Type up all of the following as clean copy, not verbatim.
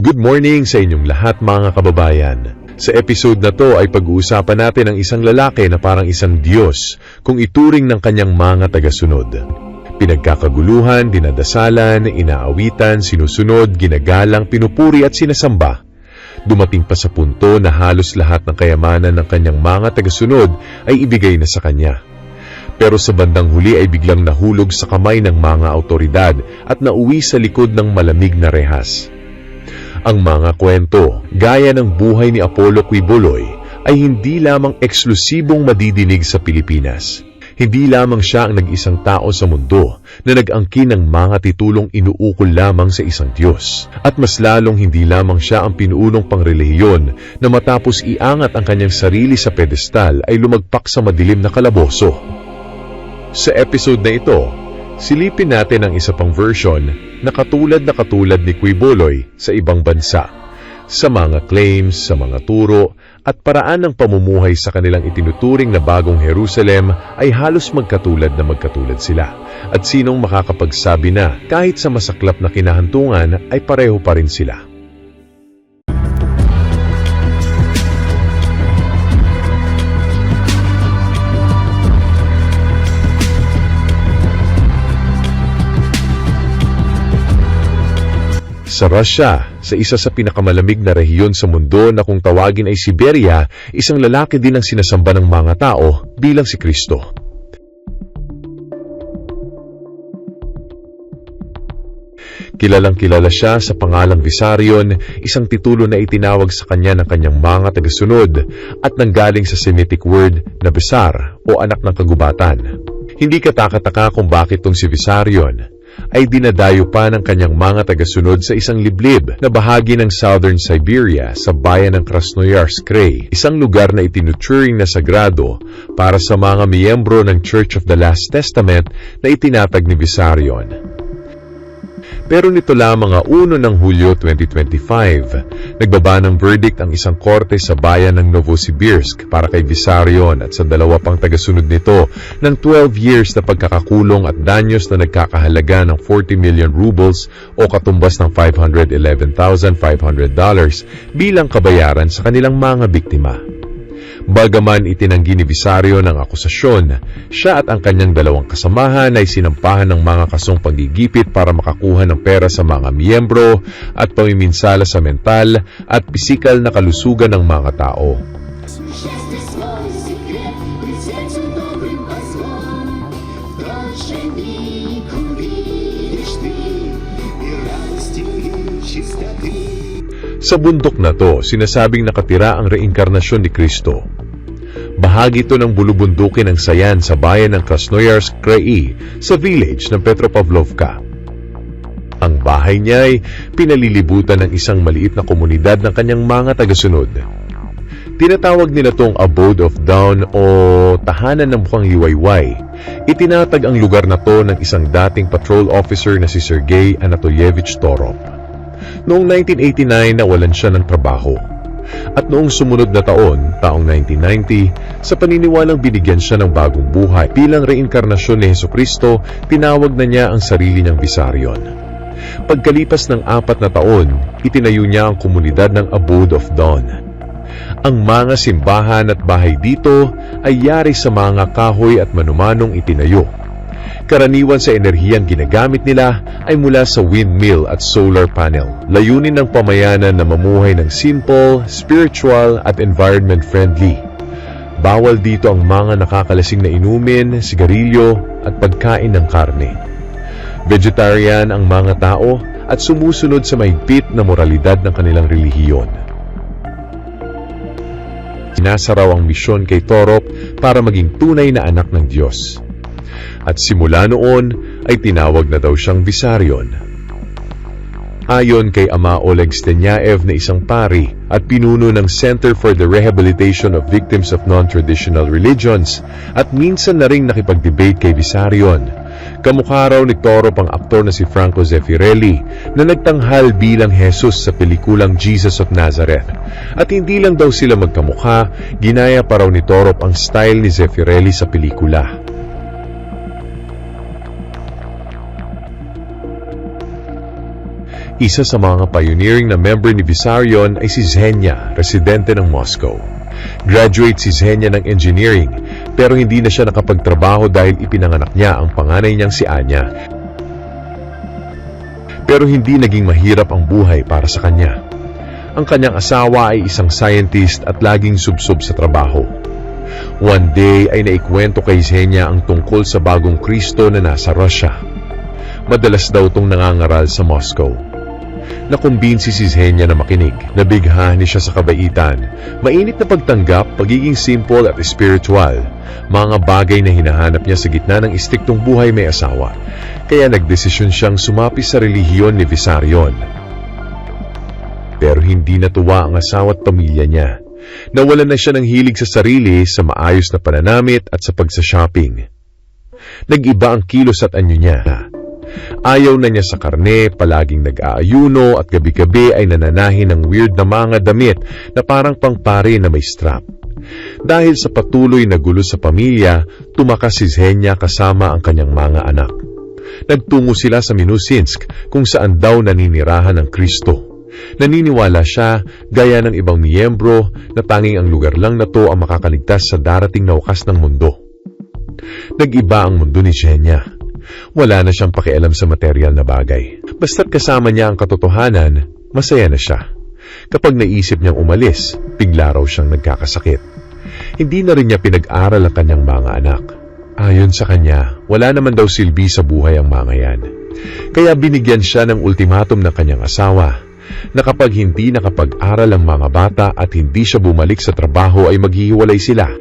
Good morning sa inyong lahat mga kababayan. Sa episode na to ay pag-uusapan natin ang isang lalaki na parang isang Diyos kung ituring ng kanyang mga tagasunod. Pinagkakaguluhan, dinadasalan, inaawitan, sinusunod, ginagalang, pinupuri at sinasamba. Dumating pa sa punto na halos lahat ng kayamanan ng kanyang mga tagasunod ay ibigay na sa kanya. Pero sa bandang huli ay biglang nahulog sa kamay ng mga autoridad at nauwi sa likod ng malamig na rehas. Ang mga kwento, gaya ng buhay ni Apollo Quiboloy, ay hindi lamang eksklusibong madidinig sa Pilipinas. Hindi lamang siya ang nag-isang tao sa mundo na nag-angkin ng mga titulong inuukol lamang sa isang Diyos. At mas lalong hindi lamang siya ang pinuunong pangrelihiyon na matapos iangat ang kanyang sarili sa pedestal ay lumagpak sa madilim na kalaboso. Sa episode na ito, silipin natin ang isa pang version na katulad ni Quiboloy sa ibang bansa, sa mga claims, sa mga turo, at paraan ng pamumuhay sa kanilang itinuturing na bagong Jerusalem ay halos magkatulad sila. At sinong makakapagsabi na kahit sa masaklap na kinahantungan ay pareho pa rin sila. Sa Russia, sa isa sa pinakamalamig na rehiyon sa mundo na kung tawagin ay Siberia, isang lalaki din ang sinasamba ng mga tao bilang si Kristo. Kilalang kilala siya sa pangalang Vissarion, isang titulo na itinawag sa kanya ng kanyang mga tagasunod at nanggaling sa Semitic word na Besar o anak ng kagubatan. Hindi katakataka kung bakit tong si Vissarion ay dinadayo pa ng kanyang mga tagasunod sa isang liblib na bahagi ng Southern Siberia sa bayan ng Krasnoyarsk Krai, isang lugar na itinuturing na sagrado para sa mga miyembro ng Church of the Last Testament na itinatag ni Vissarion. Pero nito lamang 1 ng Hulyo 2025, nagbaba ng verdict ang isang korte sa bayan ng Novosibirsk para kay Vissarion at sa dalawa pang tagasunod nito ng 12 years na pagkakakulong at danyos na nagkakahalaga ng 40 million rubles o katumbas ng $511,500 bilang kabayaran sa kanilang mga biktima. Bagaman itinanggi ni Vissarion ang akusasyon, siya at ang kanyang dalawang kasamahan ay sinampahan ng mga kasong paggigipit para makakuha ng pera sa mga miyembro at pamiminsala sa mental at pisikal na kalusugan ng mga tao. Sa bundok na to, sinasabing nakatira ang reinkarnasyon ni Kristo. Bahagi ito ng bulubundukin ng Sayan sa bayan ng Krasnoyarsk Krai sa village ng Petropavlovka. Ang bahay niya ay pinalilibutan ng isang maliit na komunidad ng kanyang mga tagasunod. Tinatawag nila tong Abode of Dawn o tahanan ng mukhang liwayway. Itinatag ang lugar na to ng isang dating patrol officer na si Sergei Anatolyevich Torop. Noong 1989, nawalan siya ng trabaho. At noong sumunod na taong 1990, sa paniniwalang binigyan siya ng bagong buhay bilang reinkarnasyon ni Jesucristo, tinawag na niya ang sarili niyang Vissarion. Pagkalipas ng 4 na taon, itinayo niya ang komunidad ng Abode of Dawn. Ang mga simbahan at bahay dito ay yari sa mga kahoy at manumanong itinayo. Karaniwan sa enerhiyang ginagamit nila ay mula sa windmill at solar panel. Layunin ng pamayanan na mamuhay ng simple, spiritual at environment-friendly. Bawal dito ang mga nakakalasing na inumin, sigarilyo at pagkain ng karne. Vegetarian ang mga tao at sumusunod sa mahigpit na moralidad ng kanilang relihiyon. Sinasa raw ang misyon kay Torop para maging tunay na anak ng Diyos. At simula noon ay tinawag na daw siyang Vissarion. Ayon kay Ama Oleg Stenyaev na isang pari at pinuno ng Center for the Rehabilitation of Victims of Non-Traditional Religions at minsan na ring nakipag-debate kay Vissarion, kamukha raw ni Torop ang aktor na si Franco Zeffirelli na nagtanghal bilang Jesus sa pelikulang Jesus of Nazareth. At hindi lang daw sila magkamukha, ginaya pa raw ni Torop ang style ni Zeffirelli sa pelikula. Isa sa mga pioneering na member ni Vissarion ay si Zhenya, residente ng Moscow. Graduate si Zhenya ng engineering, pero hindi na siya nakapagtrabaho dahil ipinanganak niya ang panganay niyang si Anya. Pero hindi naging mahirap ang buhay para sa kanya. Ang kanyang asawa ay isang scientist at laging subsob sa trabaho. One day ay naikwento kay Zhenya ang tungkol sa bagong Kristo na nasa Russia. Madalas daw itong nangangaral sa Moscow. Nakumbinsi si Zhenya na makinig, nabighani siya sa kabaitan, mainit na pagtanggap, pagiging simple at spiritual, mga bagay na hinahanap niya sa gitna ng istriktong buhay may asawa. Kaya nagdesisyon siyang sumapi sa relihiyon ni Vissarion. Pero hindi natuwa ang asawa at pamilya niya. Nawalan na siya ng hilig sa sarili, sa maayos na pananamit at sa pagsa-shopping. Nag-iba ang kilos at anyo niya. Ayaw na niya sa karne, palaging nag-aayuno at gabi-gabi ay nananahi ng weird na mga damit na parang pangpare na may strap. Dahil sa patuloy na gulo sa pamilya, tumakas si Zhenya kasama ang kanyang mga anak. Nagtungo sila sa Minusinsk kung saan daw naninirahan ng Kristo. Naniniwala siya, gaya ng ibang miyembro, na tanging ang lugar lang na to ang makakaligtas sa darating na wakas ng mundo. Nag-iba ang mundo ni Zhenya. Wala na siyang pakialam sa material na bagay. Basta't kasama niya ang katotohanan, masaya na siya. Kapag naisip niyang umalis, bigla raw siyang nagkakasakit. Hindi na rin niya pinag-aral ang kanyang mga anak. Ayon sa kanya, wala naman daw silbi sa buhay ang mga yan. Kaya binigyan siya ng ultimatum ng kanyang asawa, na kapag hindi nakapag-aral ang mga bata at hindi siya bumalik sa trabaho ay maghihiwalay sila.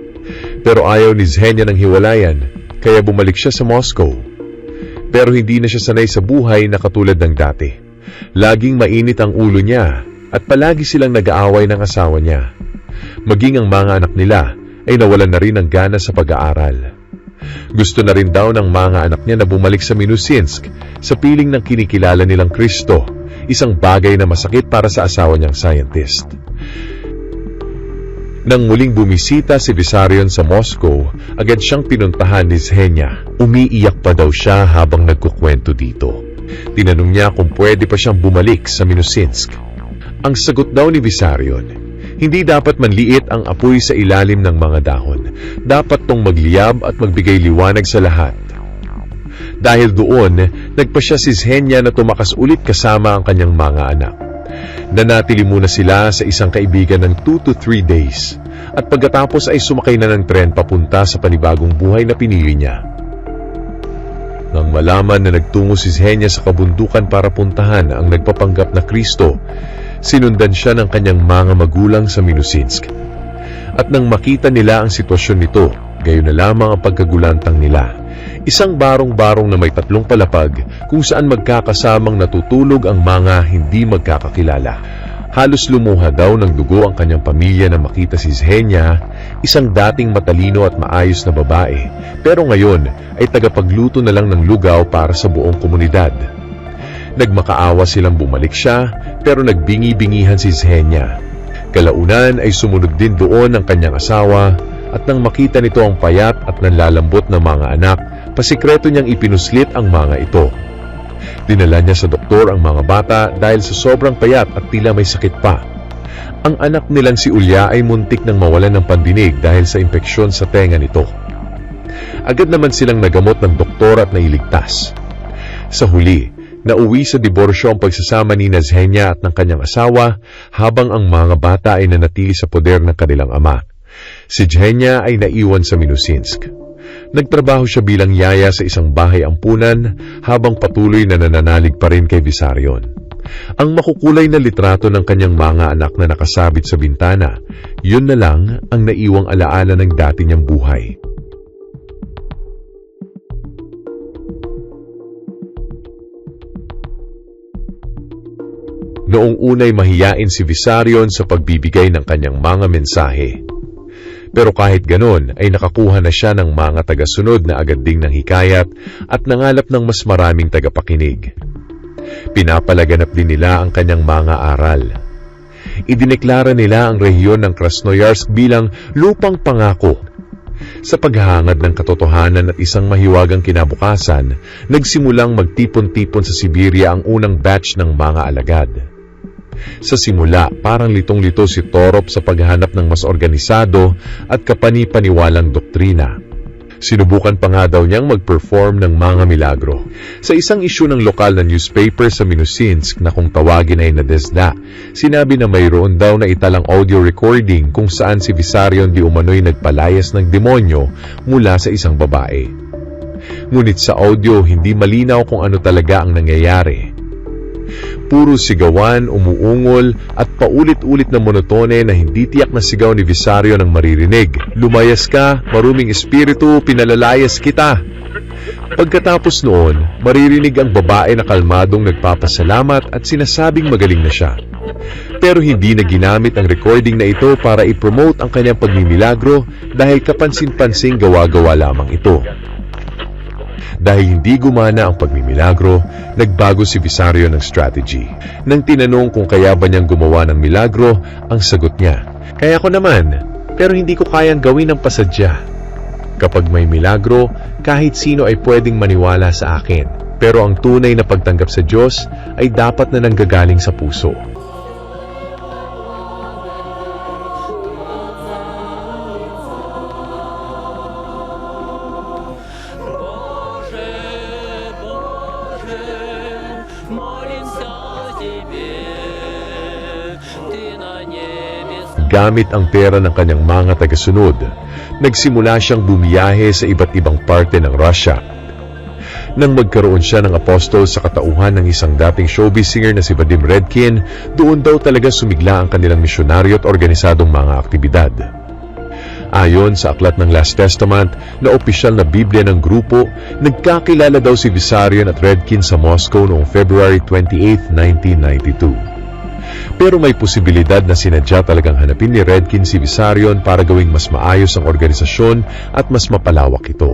Pero ayaw ni Zhenya ng hiwalayan, kaya bumalik siya sa Moscow. Pero hindi na siya sanay sa buhay na katulad ng dati. Laging mainit ang ulo niya at palagi silang nag-aaway ng asawa niya. Maging ang mga anak nila ay nawalan na rin ng gana sa pag-aaral. Gusto na rin daw ng mga anak niya na bumalik sa Minusinsk sa piling ng kinikilala nilang Kristo, isang bagay na masakit para sa asawa niyang scientist. Nang muling bumisita si Vissarion sa Moscow, agad siyang pinuntahan ni Zhenya. Umiiyak pa daw siya habang nagkukwento dito. Tinanong niya kung pwede pa siyang bumalik sa Minusinsk. Ang sagot daw ni Vissarion, hindi dapat manliit ang apoy sa ilalim ng mga dahon. Dapat tong magliyab at magbigay liwanag sa lahat. Dahil doon, nagpasya si Zhenya na tumakas ulit kasama ang kanyang mga anak. Nanatili muna sila sa isang kaibigan ng 2 to 3 days at pagkatapos ay sumakay na ng tren papunta sa panibagong buhay na pinili niya. Nang malaman na nagtungo si Zhenya sa kabundukan para puntahan ang nagpapanggap na Kristo, sinundan siya ng kanyang mga magulang sa Minusinsk. At nang makita nila ang sitwasyon nito, gayon na lamang ang pagkagulantang nila. Isang barong-barong na may 3 palapag kung saan magkakasamang natutulog ang mga hindi magkakakilala. Halos lumuha daw ng dugo ang kanyang pamilya na makita si Zhenya, isang dating matalino at maayos na babae, pero ngayon ay tagapagluto na lang ng lugaw para sa buong komunidad. Nagmakaawa silang bumalik siya, pero nagbingi-bingihan si Zhenya. Kalaunan ay sumunod din doon ang kanyang asawa, at nang makita nito ang payat at nanlalambot na mga anak, pasikreto niyang ipinuslit ang mga ito. Dinala niya sa doktor ang mga bata dahil sa sobrang payat at tila may sakit pa. Ang anak nilang si Ulya ay muntik nang mawalan ng pandinig dahil sa impeksyon sa tenga nito. Agad naman silang nagamot ng doktor at nailigtas. Sa huli, nauwi sa diborsyo ang pagsasama ni Zhenya at ng kanyang asawa habang ang mga bata ay nanatili sa poder ng kanilang ama. Si Zhenya ay naiwan sa Minusinsk. Nagtrabaho siya bilang yaya sa isang bahay ampunan habang patuloy na nananalig pa rin kay Vissarion. Ang makukulay na litrato ng kanyang mga anak na nakasabit sa bintana, yun na lang ang naiwang alaala ng dati niyang buhay. Noong unay mahiyain si Vissarion sa pagbibigay ng kanyang mga mensahe. Pero kahit ganon ay nakakuha na siya ng mga tagasunod na agad ding nanghikayat at nangalap ng mas maraming tagapakinig. Pinapalaganap din nila ang kanyang mga aral. Idineklara nila ang rehiyon ng Krasnoyarsk bilang lupang pangako. Sa paghahangad ng katotohanan at isang mahiwagang kinabukasan, nagsimulang magtipon-tipon sa Siberia ang unang batch ng mga alagad. Sa simula, parang litong-lito si Torop sa paghahanap ng mas organisado at kapani-paniwalang doktrina. Sinubukan pa nga daw niyang mag-perform ng mga milagro. Sa isang isyu ng lokal na newspaper sa Minusinsk na kung tawagin ay Nadezhda, sinabi na mayroon daw na italang audio recording kung saan si Vissarion di umano'y nagpalayas ng demonyo mula sa isang babae. Ngunit sa audio, hindi malinaw kung ano talaga ang nangyayari. Puro sigawan, umuungol, at paulit-ulit na monotone na hindi tiyak na sigaw ni Vissarion ang maririnig. Lumayas ka, maruming espiritu, pinalalayas kita. Pagkatapos noon, maririnig ang babae na kalmadong nagpapasalamat at sinasabing magaling na siya. Pero hindi na ginamit ang recording na ito para i-promote ang kanyang pagmimilagro dahil kapansin-pansing gawa-gawa lamang ito. Dahil hindi gumana ang pagmimilagro, nagbago si Vissarion ng strategy. Nang tinanong kung kaya ba niyang gumawa ng milagro, ang sagot niya, "Kaya ko naman, pero hindi ko kayang gawin ng pasadya. Kapag may milagro, kahit sino ay pwedeng maniwala sa akin. Pero ang tunay na pagtanggap sa Diyos ay dapat na nanggagaling sa puso." Gamit ang pera ng kanyang mga tagasunod, nagsimula siyang bumiyahe sa iba't ibang parte ng Russia. Nang magkaroon siya ng apostol sa katauhan ng isang dating showbiz singer na si Vadim Redkin, doon daw talaga sumigla ang kanilang misyonaryo at organisadong mga aktibidad. Ayon sa aklat ng Last Testament na opisyal na Biblia ng grupo, nagkakilala daw si Vissarion at Redkin sa Moscow noong February 28, 1992. Pero may posibilidad na sinadya talagang hanapin ni Redkin si Vissarion para gawing mas maayos ang organisasyon at mas mapalawak ito.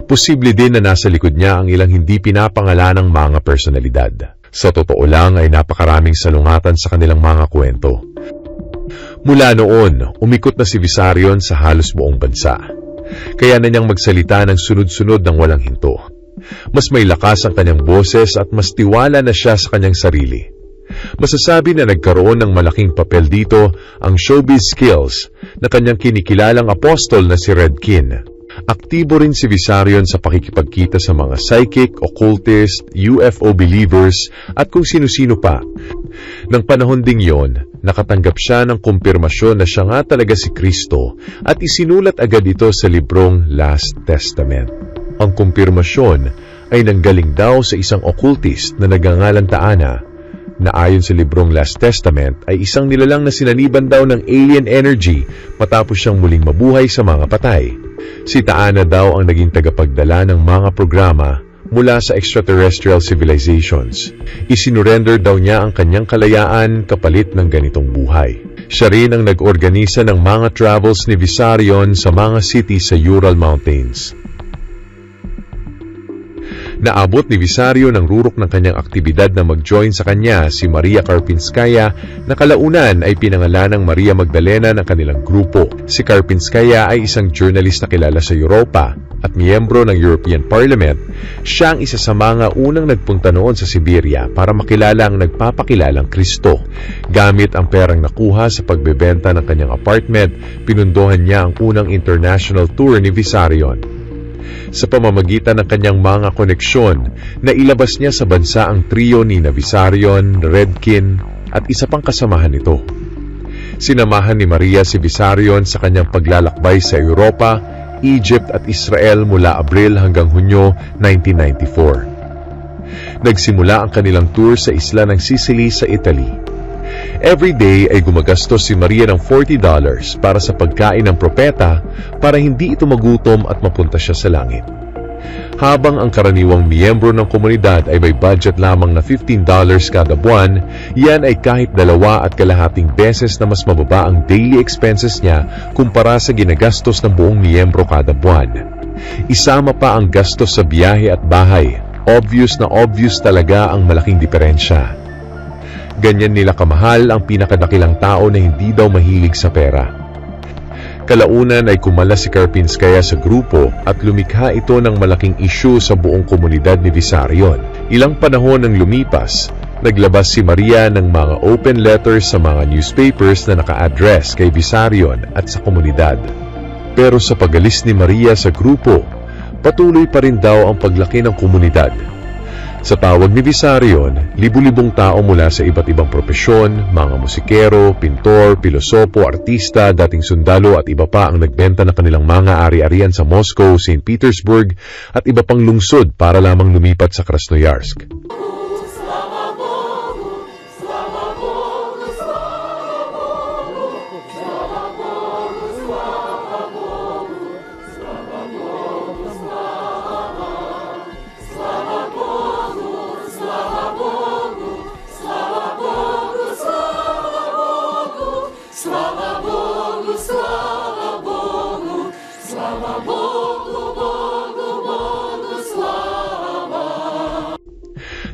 Posible din na nasa likod niya ang ilang hindi pinapangalanang mga personalidad. Sa totoo lang ay napakaraming salungatan sa kanilang mga kwento. Mula noon, umikot na si Vissarion sa halos buong bansa. Kaya na niyang magsalita ng sunod-sunod ng walang hinto. Mas may lakas ang kanyang boses at mas tiwala na siya sa kanyang sarili. Masasabi na nagkaroon ng malaking papel dito ang showbiz skills na kanyang kinikilalang apostol na si Redkin. Aktibo rin si Vissarion sa pakikipagkita sa mga psychic, occultist, UFO believers at kung sino-sino pa. Nang panahon ding yon, nakatanggap siya ng kumpirmasyon na siya nga talaga si Kristo at isinulat agad ito sa librong Last Testament. Ang kumpirmasyon ay nanggaling daw sa isang occultist na nagngangalang Taana, na ayon sa librong Last Testament ay isang nilalang na sinaniban daw ng alien energy matapos siyang muling mabuhay sa mga patay. Si Taana daw ang naging tagapagdala ng mga programa mula sa extraterrestrial civilizations. Isinurrender daw niya ang kanyang kalayaan kapalit ng ganitong buhay. Siya rin ang nag-organisa ng mga travels ni Vissarion sa mga cities sa Ural Mountains. Naabot ni Vissarion ang rurok ng kanyang aktibidad na mag-join sa kanya si Maria Karpinskaya na kalaunan ay pinangalan ng Maria Magdalena ng kanilang grupo. Si Karpinskaya ay isang journalist na kilala sa Europa at miyembro ng European Parliament. Siya ang isa sa mga unang nagpunta noon sa Siberia para makilala ang nagpapakilalang Kristo. Gamit ang perang nakuha sa pagbebenta ng kanyang apartment, pinundohan niya ang unang international tour ni Vissarion. Sa pamamagitan ng kanyang mga koneksyon, nailabas niya sa bansa ang trio ni Vissarion, Redkin at isa pang kasamahan nito. Sinamahan ni Maria si Vissarion sa kanyang paglalakbay sa Europa, Egypt at Israel mula Abril hanggang Hunyo 1994. Nagsimula ang kanilang tour sa isla ng Sicily sa Italy. Every day ay gumagastos si Maria ng $40 para sa pagkain ng propeta para hindi ito magutom at mapunta siya sa langit. Habang ang karaniwang miyembro ng komunidad ay may budget lamang na $15 kada buwan, yan ay kahit 2.5 beses na mas mababa ang daily expenses niya kumpara sa ginagastos ng buong miyembro kada buwan. Isama pa ang gastos sa biyahe at bahay. Obvious na obvious talaga ang malaking diferensya. Ganyan nila kamahal ang pinakadakilang tao na hindi daw mahilig sa pera. Kalaunan ay kumala si Karpinskaya sa grupo at lumikha ito ng malaking isyu sa buong komunidad ni Vissarion. Ilang panahon nang lumipas, naglabas si Maria ng mga open letters sa mga newspapers na naka-address kay Vissarion at sa komunidad. Pero sa pag-alis ni Maria sa grupo, patuloy pa rin daw ang paglaki ng komunidad. Sa tawag ni Vissarion, libu-libong tao mula sa iba't ibang propesyon, mga musikero, pintor, pilosopo, artista, dating sundalo at iba pa ang nagbenta ng kanilang mga ari-arian sa Moscow, St. Petersburg at iba pang lungsod para lamang lumipat sa Krasnoyarsk.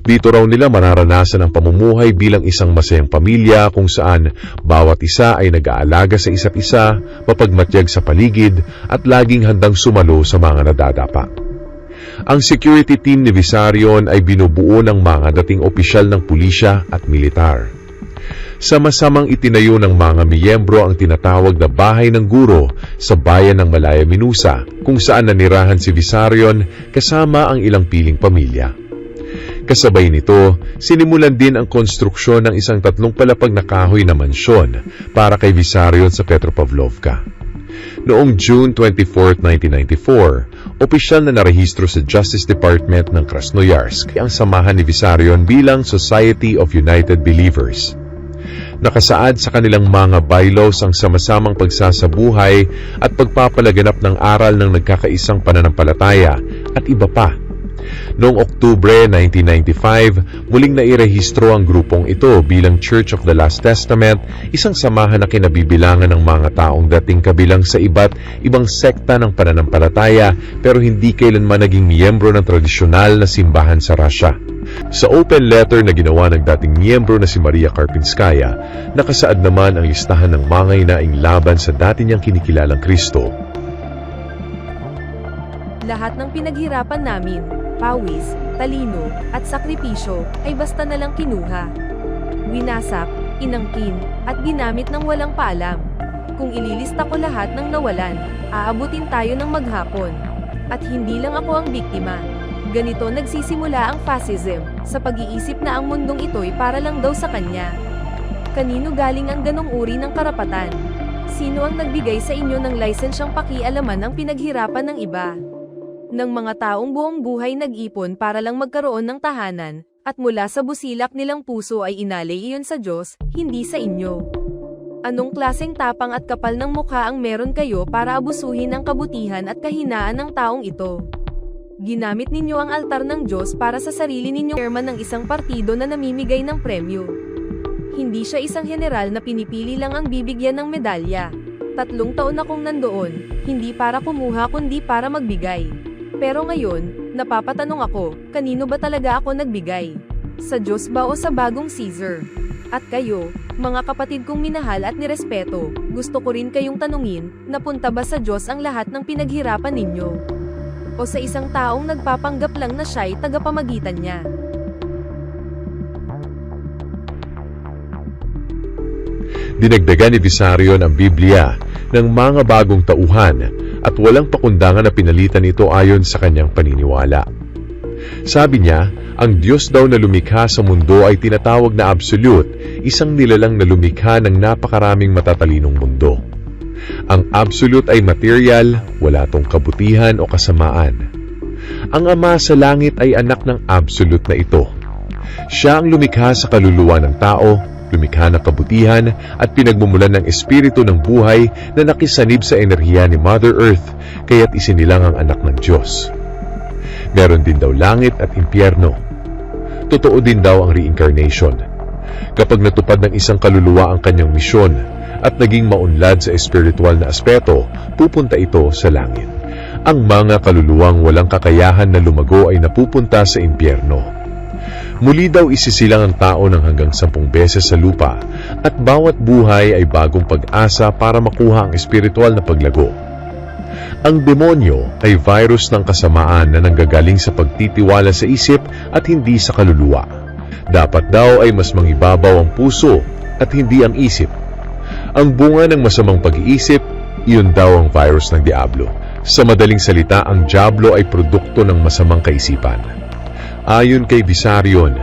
Dito raw nila mararanasan ang pamumuhay bilang isang masayang pamilya kung saan bawat isa ay nag-aalaga sa isa't isa, mapagmatyag sa paligid at laging handang sumalo sa mga nadadapa. Ang security team ni Vissarion ay binubuo ng mga dating opisyal ng pulisya at militar. Sama-samang itinayo ng mga miyembro ang tinatawag na Bahay ng Guro sa bayan ng Malaya Minusa kung saan nanirahan si Vissarion kasama ang ilang piling pamilya. Kasabay nito, sinimulan din ang konstruksyon ng isang 3 palapag na kahoy na mansyon para kay Vissarion sa Petropavlovka. Noong June 24, 1994, opisyal na narehistro sa Justice Department ng Krasnoyarsk ang samahan ni Vissarion bilang Society of United Believers. Nakasaad sa kanilang mga bylaws ang sama-samang pagsasabuhay at pagpapalaganap ng aral ng nagkakaisang pananampalataya at iba pa. Noong Oktubre 1995, muling nairehistro ang grupong ito bilang Church of the Last Testament, isang samahan na kinabibilangan ng mga taong dating kabilang sa iba't ibang sekta ng pananampalataya pero hindi kailanman naging miyembro ng tradisyonal na simbahan sa Russia. Sa open letter na ginawa ng dating miyembro na si Maria Karpinskaya, nakasaad naman ang listahan ng mga inaing laban sa dati niyang kinikilalang Kristo. Lahat ng pinaghirapan namin, pawis, talino, at sakripisyo, ay basta na lang kinuha. Winasak, inangkin, at ginamit ng walang paalam. Kung ililista ko lahat ng nawalan, aabutin tayo ng maghapon. At hindi lang ako ang biktima. Ganito nagsisimula ang fascism, sa pag-iisip na ang mundong ito'y para lang daw sa kanya. Kanino galing ang ganong uri ng karapatan? Sino ang nagbigay sa inyo ng lisensyang pakialaman ang pinaghirapan ng iba? Ng mga taong buong buhay nag-ipon para lang magkaroon ng tahanan, at mula sa busilak nilang puso ay inalay iyon sa Diyos, hindi sa inyo. Anong klaseng tapang at kapal ng mukha ang meron kayo para abusuhin ang kabutihan at kahinaan ng taong ito? Ginamit ninyo ang altar ng Diyos para sa sarili ninyong chairman ng isang partido na namimigay ng premyo. Hindi siya isang general na pinipili lang ang bibigyan ng medalya. 3 taon akong nandoon, hindi para kumuha kundi para magbigay. Pero ngayon, napapatanong ako, kanino ba talaga ako nagbigay? Sa Diyos ba o sa bagong Caesar? At kayo, mga kapatid kong minahal at nirespeto, gusto ko rin kayong tanungin, napunta ba sa Diyos ang lahat ng pinaghirapan ninyo? O sa isang taong nagpapanggap lang na siya'y tagapamagitan niya? Dinagdagan ni Vissarion ang Biblia ng mga bagong tauhan at walang pakundangan na pinalitan ito ayon sa kanyang paniniwala. Sabi niya, ang Diyos daw na lumikha sa mundo ay tinatawag na absolute, isang nilalang na lumikha ng napakaraming matatalinong mundo. Ang absolute ay material, wala tong kabutihan o kasamaan. Ang Ama sa langit ay anak ng absolute na ito. Siya ang lumikha sa kaluluwa ng tao, lumikha ng kabutihan at pinagmumulan ng espiritu ng buhay na nakisanib sa enerhiya ni Mother Earth, kaya't isinilang ang anak ng Diyos. Meron din daw langit at impyerno. Totoo din daw ang reincarnation. Kapag natupad ng isang kaluluwa ang kanyang misyon at naging maunlad sa espiritual na aspeto, pupunta ito sa langit. Ang mga kaluluwang walang kakayahan na lumago ay napupunta sa impyerno. Muli daw isisilang ang tao ng hanggang 10 beses sa lupa at bawat buhay ay bagong pag-asa para makuha ang espiritual na paglago. Ang demonyo ay virus ng kasamaan na nanggagaling sa pagtitiwala sa isip at hindi sa kaluluwa. Dapat daw ay mas mangibabaw ang puso at hindi ang isip. Ang bunga ng masamang pag-iisip, iyon daw ang virus ng Diablo. Sa madaling salita, ang Diablo ay produkto ng masamang kaisipan. Ayon kay Visarion,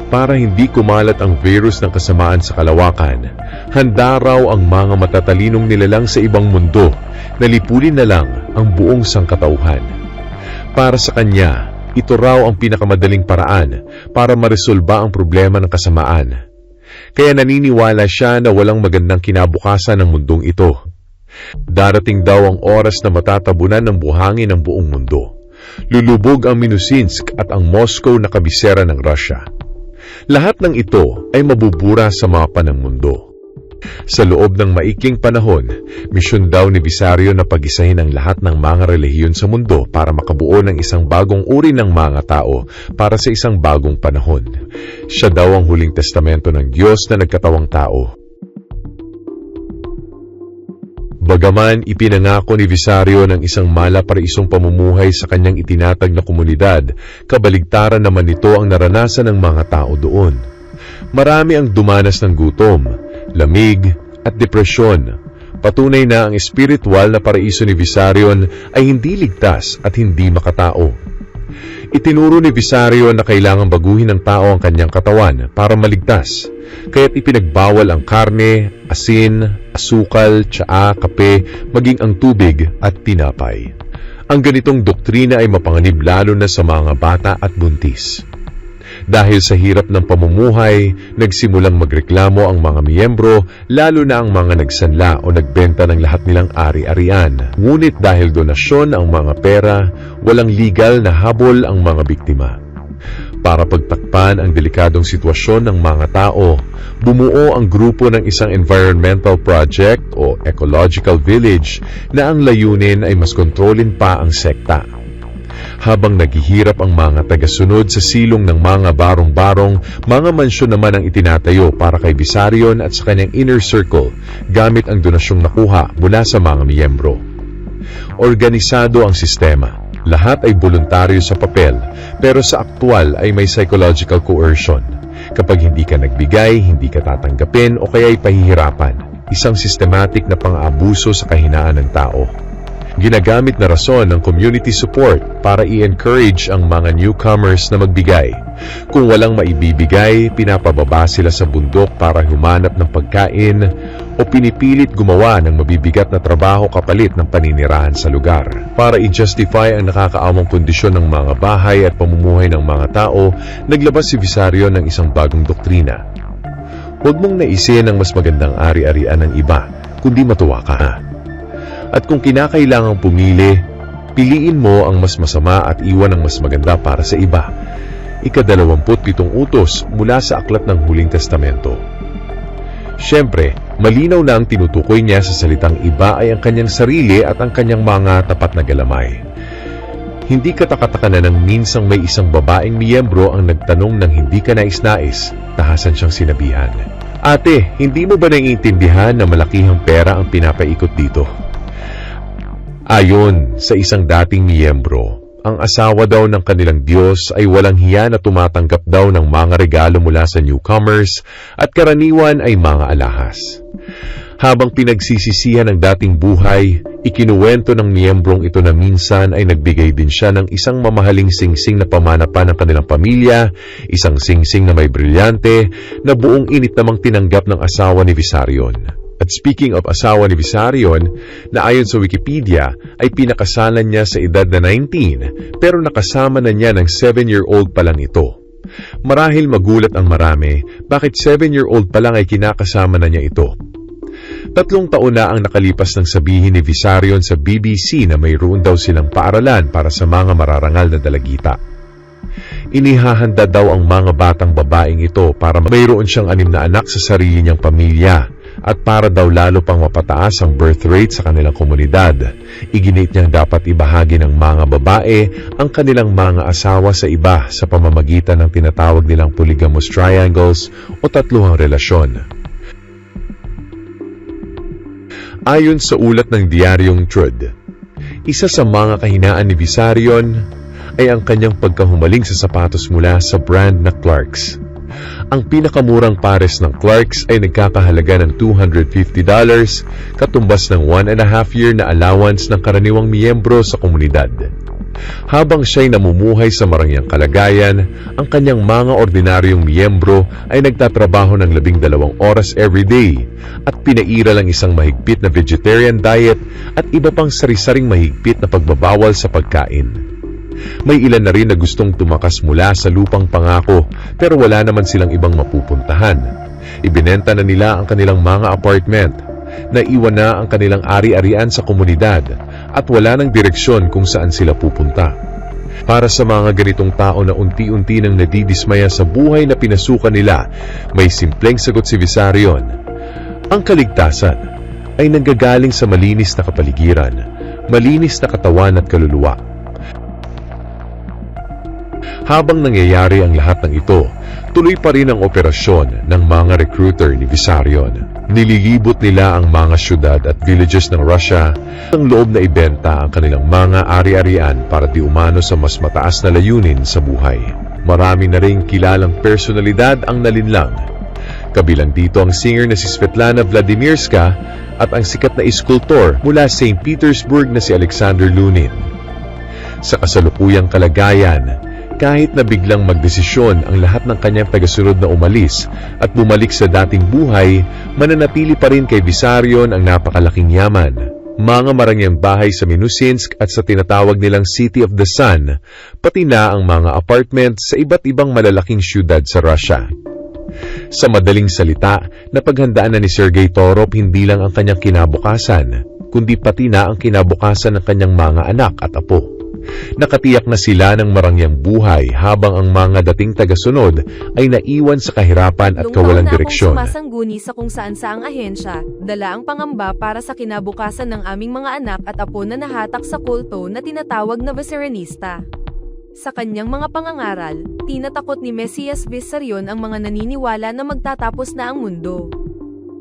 para hindi kumalat ang virus ng kasamaan sa kalawakan, handa raw ang mga matatalinong nilalang sa ibang mundo na lipulin na lang ang buong sangkatauhan. Para sa kanya, ito raw ang pinakamadaling paraan para maresolba ang problema ng kasamaan. Kaya naniniwala siya na walang magandang kinabukasan ng mundong ito. Darating daw ang oras na matatabunan ng buhangin ang buong mundo. Lulubog ang Minusinsk at ang Moscow na kabisera ng Russia. Lahat ng ito ay mabubura sa mapa ng mundo. Sa loob ng maikling panahon, misyon daw ni Visarion na pag-isahin ang lahat ng mga relihiyon sa mundo para makabuo ng isang bagong uri ng mga tao para sa isang bagong panahon. Siya daw ang huling testamento ng Diyos na nagkatawang tao. Bagaman ipinangako ni Visarion ang isang malaparaisong pamumuhay sa kanyang itinatag na komunidad, kabaligtaran naman nito ang naranasan ng mga tao doon. Marami ang dumanas ng gutom, lamig at depresyon. Patunay na ang espiritual na paraiso ni Visarion ay hindi ligtas at hindi makatao. Itinuro ni Visarion na kailangan baguhin ng tao ang kanyang katawan para maligtas, kaya't ipinagbawal ang karne, asin, asukal, tsaa, kape, maging ang tubig at tinapay. Ang ganitong doktrina ay mapanganib lalo na sa mga bata at buntis. Dahil sa hirap ng pamumuhay, nagsimulang magreklamo ang mga miyembro, lalo na ang mga nagsanla o nagbenta ng lahat nilang ari-arian. Ngunit dahil donasyon ang mga pera, walang legal na habol ang mga biktima. Para pagtakpan ang delikadong sitwasyon ng mga tao, bumuo ang grupo ng isang environmental project o ecological village na ang layunin ay mas kontrolin pa ang sekta. Habang naghihirap ang mga tagasunod sa silong ng mga barong-barong, mga mansyon naman ang itinatayo para kay Visarion at sa kanyang inner circle gamit ang donasyong nakuha mula sa mga miyembro. Organisado ang sistema. Lahat ay voluntaryo sa papel, pero sa aktual ay may psychological coercion. Kapag hindi ka nagbigay, hindi ka tatanggapin o kaya ay pahihirapan. Isang systematic na pang-aabuso sa kahinaan ng tao. Ginagamit na rason ng community support para i-encourage ang mga newcomers na magbigay. Kung walang maibibigay, pinapababa sila sa bundok para humanap ng pagkain o pinipilit gumawa ng mabibigat na trabaho kapalit ng paninirahan sa lugar. Para i-justify ang nakakaamang kondisyon ng mga bahay at pamumuhay ng mga tao, naglabas si Visarion ng isang bagong doktrina. Huwag mong naisin ang mas magandang ari-arian ng iba, kundi matuwa ka. At kung kinakailangang pumili, piliin mo ang mas masama at iwan ang mas maganda para sa iba. Ika-27 utos mula sa Aklat ng Huling Testamento. Siyempre, malinaw na ang tinutukoy niya sa salitang iba ay ang kanyang sarili at ang kanyang mga tapat na galamay. Hindi katakataka na nang minsang may isang babaeng miyembro ang nagtanong ng hindi ka nais-nais, tahasan siyang sinabihan. Ate, hindi mo ba naiintindihan na malakihang pera ang pinapaikot dito? Ayon sa isang dating miyembro, ang asawa daw ng kanilang Diyos ay walang hiya na tumatanggap daw ng mga regalo mula sa newcomers at karaniwan ay mga alahas. Habang pinagsisisihan ng dating buhay, ikinuwento ng miyembrong ito na minsan ay nagbigay din siya ng isang mamahaling singsing na pamanapan ng kanilang pamilya, isang singsing na may brilyante, na buong init namang tinanggap ng asawa ni Visarion. At speaking of asawa ni Visarion, na ayon sa Wikipedia ay pinakasalan niya sa edad na 19 pero nakasama na niya ng 7-year-old pa lang ito. Marahil magulat ang marami bakit 7-year-old pa lang ay kinakasama na niya ito. 3 taon na ang nakalipas ng sabihin ni Visarion sa BBC na mayroon daw silang paaralan para sa mga mararangal na dalagita. Inihahanda daw ang mga batang babaeng ito para mayroon siyang 6 na anak sa sarili niyang pamilya At para daw lalo pang mapataas ang birth rate sa kanilang komunidad, iginit niyang dapat ibahagi ng mga babae ang kanilang mga asawa sa iba sa pamamagitan ng tinatawag nilang polygamous triangles o tatluhang relasyon. Ayon sa ulat ng diaryong Truth, isa sa mga kahinaan ni Vissarion ay ang kanyang pagkahumaling sa sapatos mula sa brand na Clarks. Ang pinakamurang pares ng Clarks ay nagkakahalaga ng $250, katumbas ng 1.5 year na allowance ng karaniwang miyembro sa komunidad. Habang siya'y namumuhay sa marangyang kalagayan, ang kanyang mga ordinaryong miyembro ay nagtatrabaho ng 12 oras every day at pinairal ang isang mahigpit na vegetarian diet at iba pang sari-saring mahigpit na pagbabawal sa pagkain. May ilan na rin na gustong tumakas mula sa lupang pangako pero wala naman silang ibang mapupuntahan. Ibinenta na nila ang kanilang mga apartment, naiwan na ang kanilang ari-arian sa komunidad at wala ng direksyon kung saan sila pupunta. Para sa mga ganitong tao na unti-unti nang nadidismaya sa buhay na pinasukan nila, may simpleng sagot si Vissarion. Ang kaligtasan ay nanggagaling sa malinis na kapaligiran, malinis na katawan at kaluluwa. Habang nangyayari ang lahat ng ito, tuloy pa rin ang operasyon ng mga recruiter ni Vissarion. Nililibot nila ang mga syudad at villages ng Russia ng loob na ibenta ang kanilang mga ari-arian para di umano sa mas mataas na layunin sa buhay. Marami na ring kilalang personalidad ang nalinlang. Kabilang dito ang singer na si Svetlana Vladimirska at ang sikat na iskultor mula St. Petersburg na si Alexander Lunin. Sa kasalukuyang kalagayan, kahit na biglang magdesisyon ang lahat ng kanyang tagasunod na umalis at bumalik sa dating buhay, mananatili pa rin kay Vissarion ang napakalaking yaman. Mga marangyang bahay sa Minusinsk at sa tinatawag nilang City of the Sun, pati na ang mga apartment sa iba't ibang malalaking syudad sa Russia. Sa madaling salita, napaghandaan na ni Sergei Torop hindi lang ang kanyang kinabukasan, kundi pati na ang kinabukasan ng kanyang mga anak at apo. Nakatiyak na sila ng marangyang buhay habang ang mga dating tagasunod ay naiwan sa kahirapan at kawalang direksyon. Noong taon na akong sumasangguni sa kung saan saang ahensya, dala ang pangamba para sa kinabukasan ng aming mga anak at apo na nahatak sa kulto na tinatawag na Vissarinista. Sa kanyang mga pangangaral, tinatakot ni Mesias Vissarion ang mga naniniwala na magtatapos na ang mundo.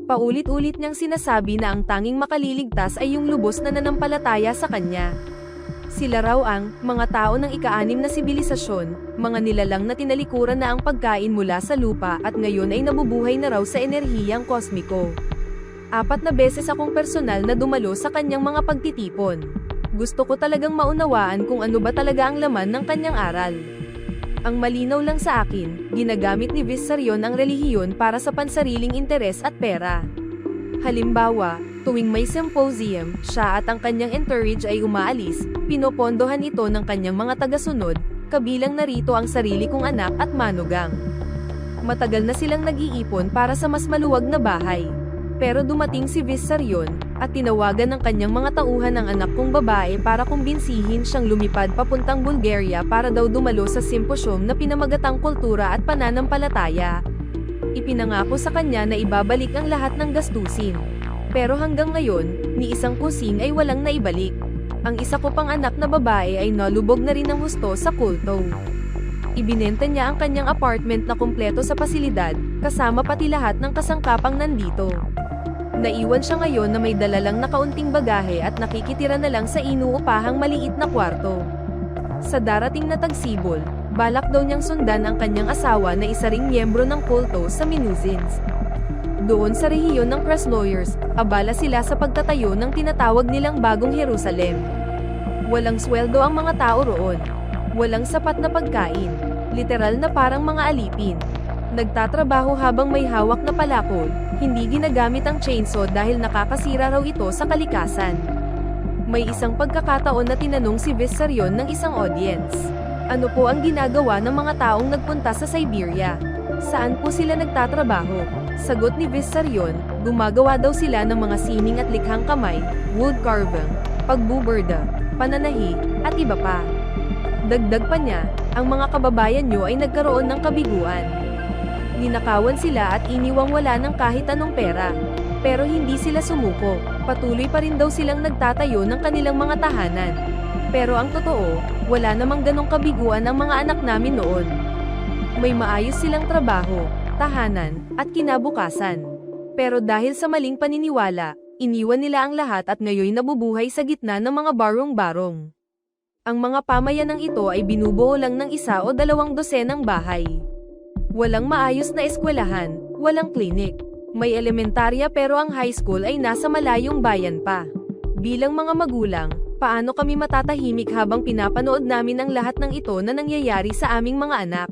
Paulit-ulit niyang sinasabi na ang tanging makaliligtas ay yung lubos na nanampalataya sa kanya. Sila raw ang mga tao ng ika-6 na sibilisasyon, mga nilalang na tinalikuran na ang pagkain mula sa lupa at ngayon ay nabubuhay na raw sa enerhiyang kosmiko. 4 na beses akong personal na dumalo sa kanyang mga pagtitipon. Gusto ko talagang maunawaan kung ano ba talaga ang laman ng kanyang aral. Ang malinaw lang sa akin, ginagamit ni Vissarion ang relihiyon para sa pansariling interes at pera. Halimbawa, tuwing may symposium, siya at ang kanyang entourage ay umaalis, pinopondohan ito ng kanyang mga tagasunod, kabilang narito ang sarili kong anak at manugang. Matagal na silang nag-iipon para sa mas maluwag na bahay. Pero dumating si Vissarion, at tinawagan ng kanyang mga tauhan ang anak kong babae para kumbinsihin siyang lumipad papuntang Bulgaria para daw dumalo sa simposyum na pinamagatang kultura at pananampalataya. Ipinangako sa kanya na ibabalik ang lahat ng gastusin. Pero hanggang ngayon, ni isang kusing ay walang naibalik. Ang isa ko pang anak na babae ay nalubog na rin ng husto sa kulto. Ibinenta niya ang kanyang apartment na kumpleto sa pasilidad, kasama pati lahat ng kasangkapang nandito. Naiwan siya ngayon na may dala lang na kaunting bagahe at nakikitira na lang sa inuupahang maliit na kwarto. Sa darating na tagsibol, balak daw niyang sundan ang kanyang asawa na isa ring miyembro ng kulto sa Minusinsk. Doon sa rehiyon ng Krasnoyarsk, abala sila sa pagtatayo ng tinatawag nilang Bagong Jerusalem. Walang sweldo ang mga tao roon. Walang sapat na pagkain. Literal na parang mga alipin. Nagtatrabaho habang may hawak na palakol, hindi ginagamit ang chainsaw dahil nakakasira raw ito sa kalikasan. May isang pagkakataon na tinanong si Vissarion ng isang audience. Ano po ang ginagawa ng mga taong nagpunta sa Siberia? Saan po sila nagtatrabaho? Sagot ni Vissarion, gumagawa daw sila ng mga sining at likhang kamay, wood carving, pagbuburda, pananahi, at iba pa. Dagdag pa niya, ang mga kababayan nyo ay nagkaroon ng kabiguan. Ninakawan sila at iniwang wala ng kahit anong pera. Pero hindi sila sumuko, patuloy pa rin daw silang nagtatayo ng kanilang mga tahanan. Pero ang totoo, wala namang ganong kabiguan ang mga anak namin noon. May maayos silang trabaho, tahanan, at kinabukasan. Pero dahil sa maling paniniwala, iniwan nila ang lahat at ngayon nabubuhay sa gitna ng mga barong-barong. Ang mga pamayanang ito ay binubuo lang ng 1 o 2 dosenang bahay. Walang maayos na eskwelahan, walang klinik. May elementarya pero ang high school ay nasa malayong bayan pa. Bilang mga magulang, paano kami matatahimik habang pinapanood namin ang lahat ng ito na nangyayari sa aming mga anak?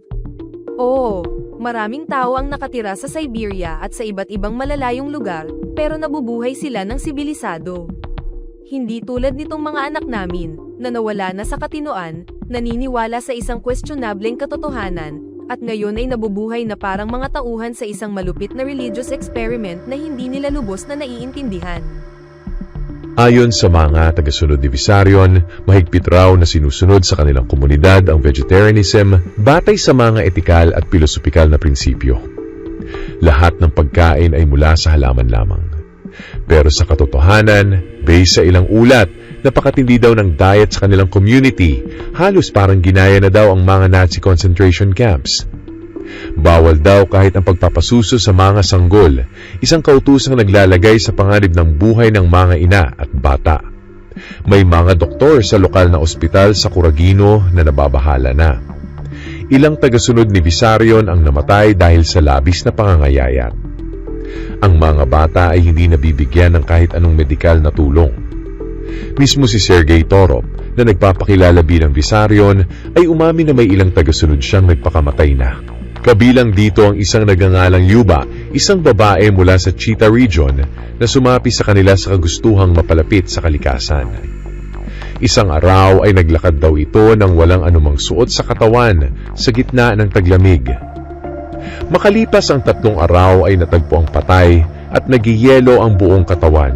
Oo, maraming tao ang nakatira sa Siberia at sa iba't ibang malalayong lugar, pero nabubuhay sila ng sibilisado. Hindi tulad nitong mga anak namin, na nawala na sa katinoan, naniniwala sa isang questionableng katotohanan, at ngayon ay nabubuhay na parang mga tauhan sa isang malupit na religious experiment na hindi nila lubos na naiintindihan. Ayon sa mga tagasunod ni Visarion, mahigpit raw na sinusunod sa kanilang komunidad ang vegetarianism batay sa mga etikal at pilosopikal na prinsipyo. Lahat ng pagkain ay mula sa halaman lamang. Pero sa katotohanan, based sa ilang ulat, napakatindi daw ng diet sa kanilang community, halos parang ginaya na daw ang mga Nazi concentration camps. Bawal daw kahit ang pagpapasuso sa mga sanggol, isang kautusang naglalagay sa panganib ng buhay ng mga ina at bata. May mga doktor sa lokal na ospital sa Coragino na nababahala na. Ilang tagasunod ni Visarion ang namatay dahil sa labis na pangangayayat. Ang mga bata ay hindi nabibigyan ng kahit anong medikal na tulong. Mismo si Sergei Torop, na nagpapakilala bilang Visarion, ay umamin na may ilang tagasunod siyang nagpakamatay na. Kabilang dito ang isang nagangalang Yuba, isang babae mula sa Chita region na sumapi sa kanila sa kagustuhang mapalapit sa kalikasan. Isang araw ay naglakad daw ito nang walang anumang suot sa katawan sa gitna ng taglamig. Makalipas ang 3 araw ay natagpo ang patay at nagyayelo ang buong katawan.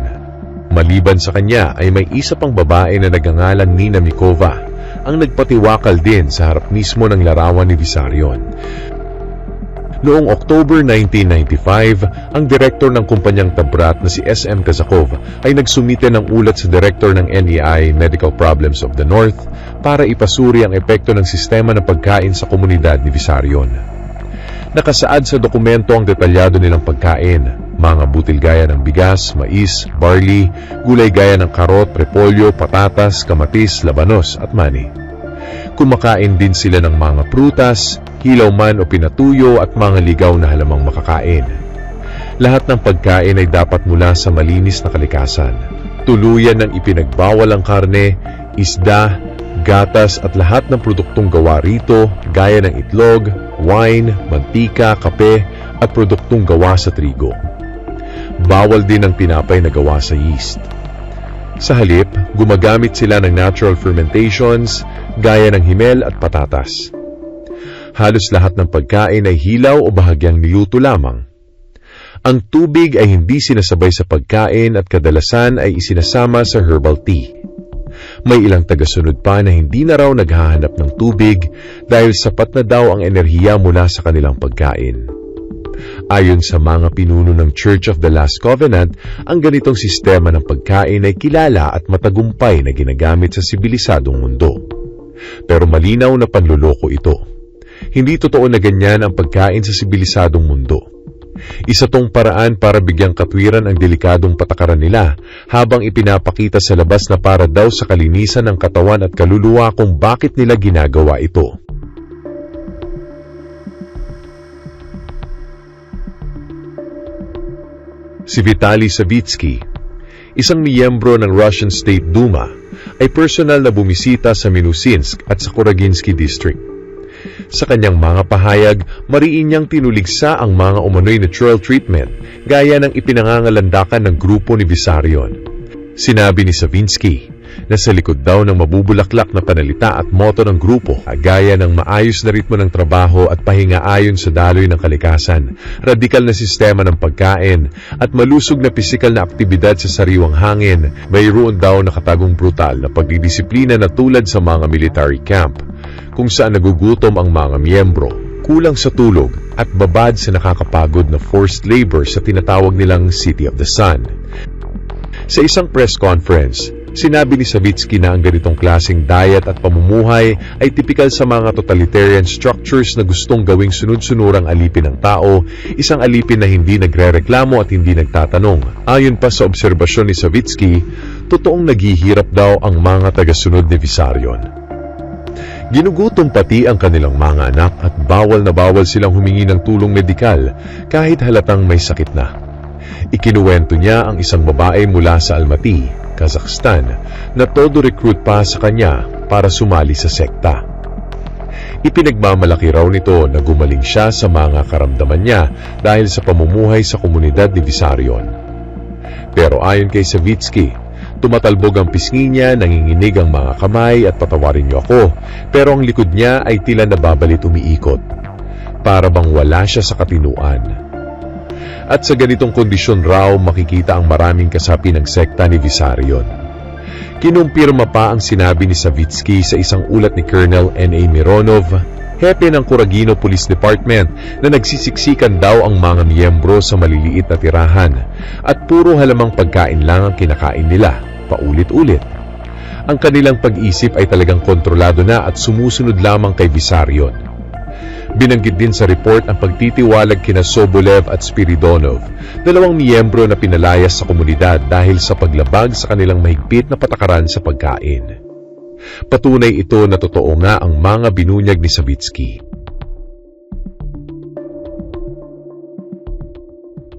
Maliban sa kanya ay may isa pang babae na nagangalang Nina Mikova ang nagpatiwakal din sa harap mismo ng larawan ni Visarion. Noong October 1995, ang direktor ng kumpanyang Tabrat na si SM Kazakov ay nagsumite ng ulat sa direktor ng NEI Medical Problems of the North para ipasuri ang epekto ng sistema ng pagkain sa komunidad ni Visarion. Nakasaad sa dokumento ang detalyado nilang pagkain, mga butil gaya ng bigas, mais, barley, gulay gaya ng karot, repolyo, patatas, kamatis, labanos at mani. Kumakain din sila ng mga prutas, hilaw man o pinatuyo at mga ligaw na halamang makakain. Lahat ng pagkain ay dapat mula sa malinis na kalikasan. Tuluyan ng ipinagbawal ang karne, isda, gatas at lahat ng produktong gawa rito gaya ng itlog, wine, mantika, kape at produktong gawa sa trigo. Bawal din ang tinapay na gawa sa yeast. Sa halip, gumagamit sila ng natural fermentations gaya ng himel at patatas. Halos lahat ng pagkain ay hilaw o bahagyang niluto lamang. Ang tubig ay hindi sinasabay sa pagkain at kadalasan ay isinasama sa herbal tea. May ilang tagasunod pa na hindi na raw naghahanap ng tubig dahil sapat na daw ang enerhiya mula sa kanilang pagkain. Ayon sa mga pinuno ng Church of the Last Covenant, ang ganitong sistema ng pagkain ay kilala at matagumpay na ginagamit sa sibilisadong mundo. Pero malinaw na panluloko ito. Hindi totoo na ganyan ang pagkain sa sibilisadong mundo. Isa tong paraan para bigyang katwiran ang delikadong patakaran nila habang ipinapakita sa labas na para daw sa kalinisan ng katawan at kaluluwa kung bakit nila ginagawa ito. Si Vitaly Savitsky, isang miyembro ng Russian State Duma, ay personal na bumisita sa Minusinsk at sa Kuraginsky District. Sa kanyang mga pahayag, mariin niyang tinuligsa ang mga umano'y natural treatment gaya ng ipinangangalandakan ng grupo ni Visarion. Sinabi ni Savinsky na sa likod daw ng mabubulaklak na panalita at moto ng grupo, gaya ng maayos na ritmo ng trabaho at pahinga ayon sa daloy ng kalikasan, radikal na sistema ng pagkain, at malusog na pisikal na aktibidad sa sariwang hangin, mayroon daw nakatagong brutal na pagdidisiplina na tulad sa mga military camp, kung saan nagugutom ang mga miyembro, kulang sa tulog at babad sa nakakapagod na forced labor sa tinatawag nilang City of the Sun. Sa isang press conference, sinabi ni Savitsky na ang ganitong klaseng diet at pamumuhay ay tipikal sa mga totalitarian structures na gustong gawing sunod-sunurang alipin ng tao, isang alipin na hindi nagrereklamo at hindi nagtatanong. Ayon pa sa obserbasyon ni Savitsky, totoong naghihirap daw ang mga tagasunod ni Vissarion. Ginugutom pati ang kanilang mga anak at bawal na bawal silang humingi ng tulong medikal kahit halatang may sakit na. Ikinuwento niya ang isang babae mula sa Almaty, Kazakhstan, na todo recruit pa sa kanya para sumali sa sekta. Ipinagmamalaki raw nito na gumaling siya sa mga karamdaman niya dahil sa pamumuhay sa komunidad ni Vissarion. Pero ayon kay Savitsky, tumatalbog ang pisngi niya, nanginginig ang mga kamay at patawarin niyo ako, pero ang likod niya ay tila nababalit umiikot. Para bang wala siya sa katinuan. At sa ganitong kondisyon raw makikita ang maraming kasapi ng sekta ni Vissarion. Kinumpirma pa ang sinabi ni Savitsky sa isang ulat ni Colonel N.A. Mironov, hepe ng Coragino Police Department, na nagsisiksikan daw ang mga miyembro sa maliliit na tirahan at puro halamang pagkain lang ang kinakain nila, paulit-ulit. Ang kanilang pag-isip ay talagang kontrolado na at sumusunod lamang kay Vissarion. Binanggit din sa report ang pagtitiwalag kina Sobolev at Spiridonov, dalawang miyembro na pinalayas sa komunidad dahil sa paglabag sa kanilang mahigpit na patakaran sa pagkain. Patunay ito na totoo nga ang mga binunyag ni Savitsky.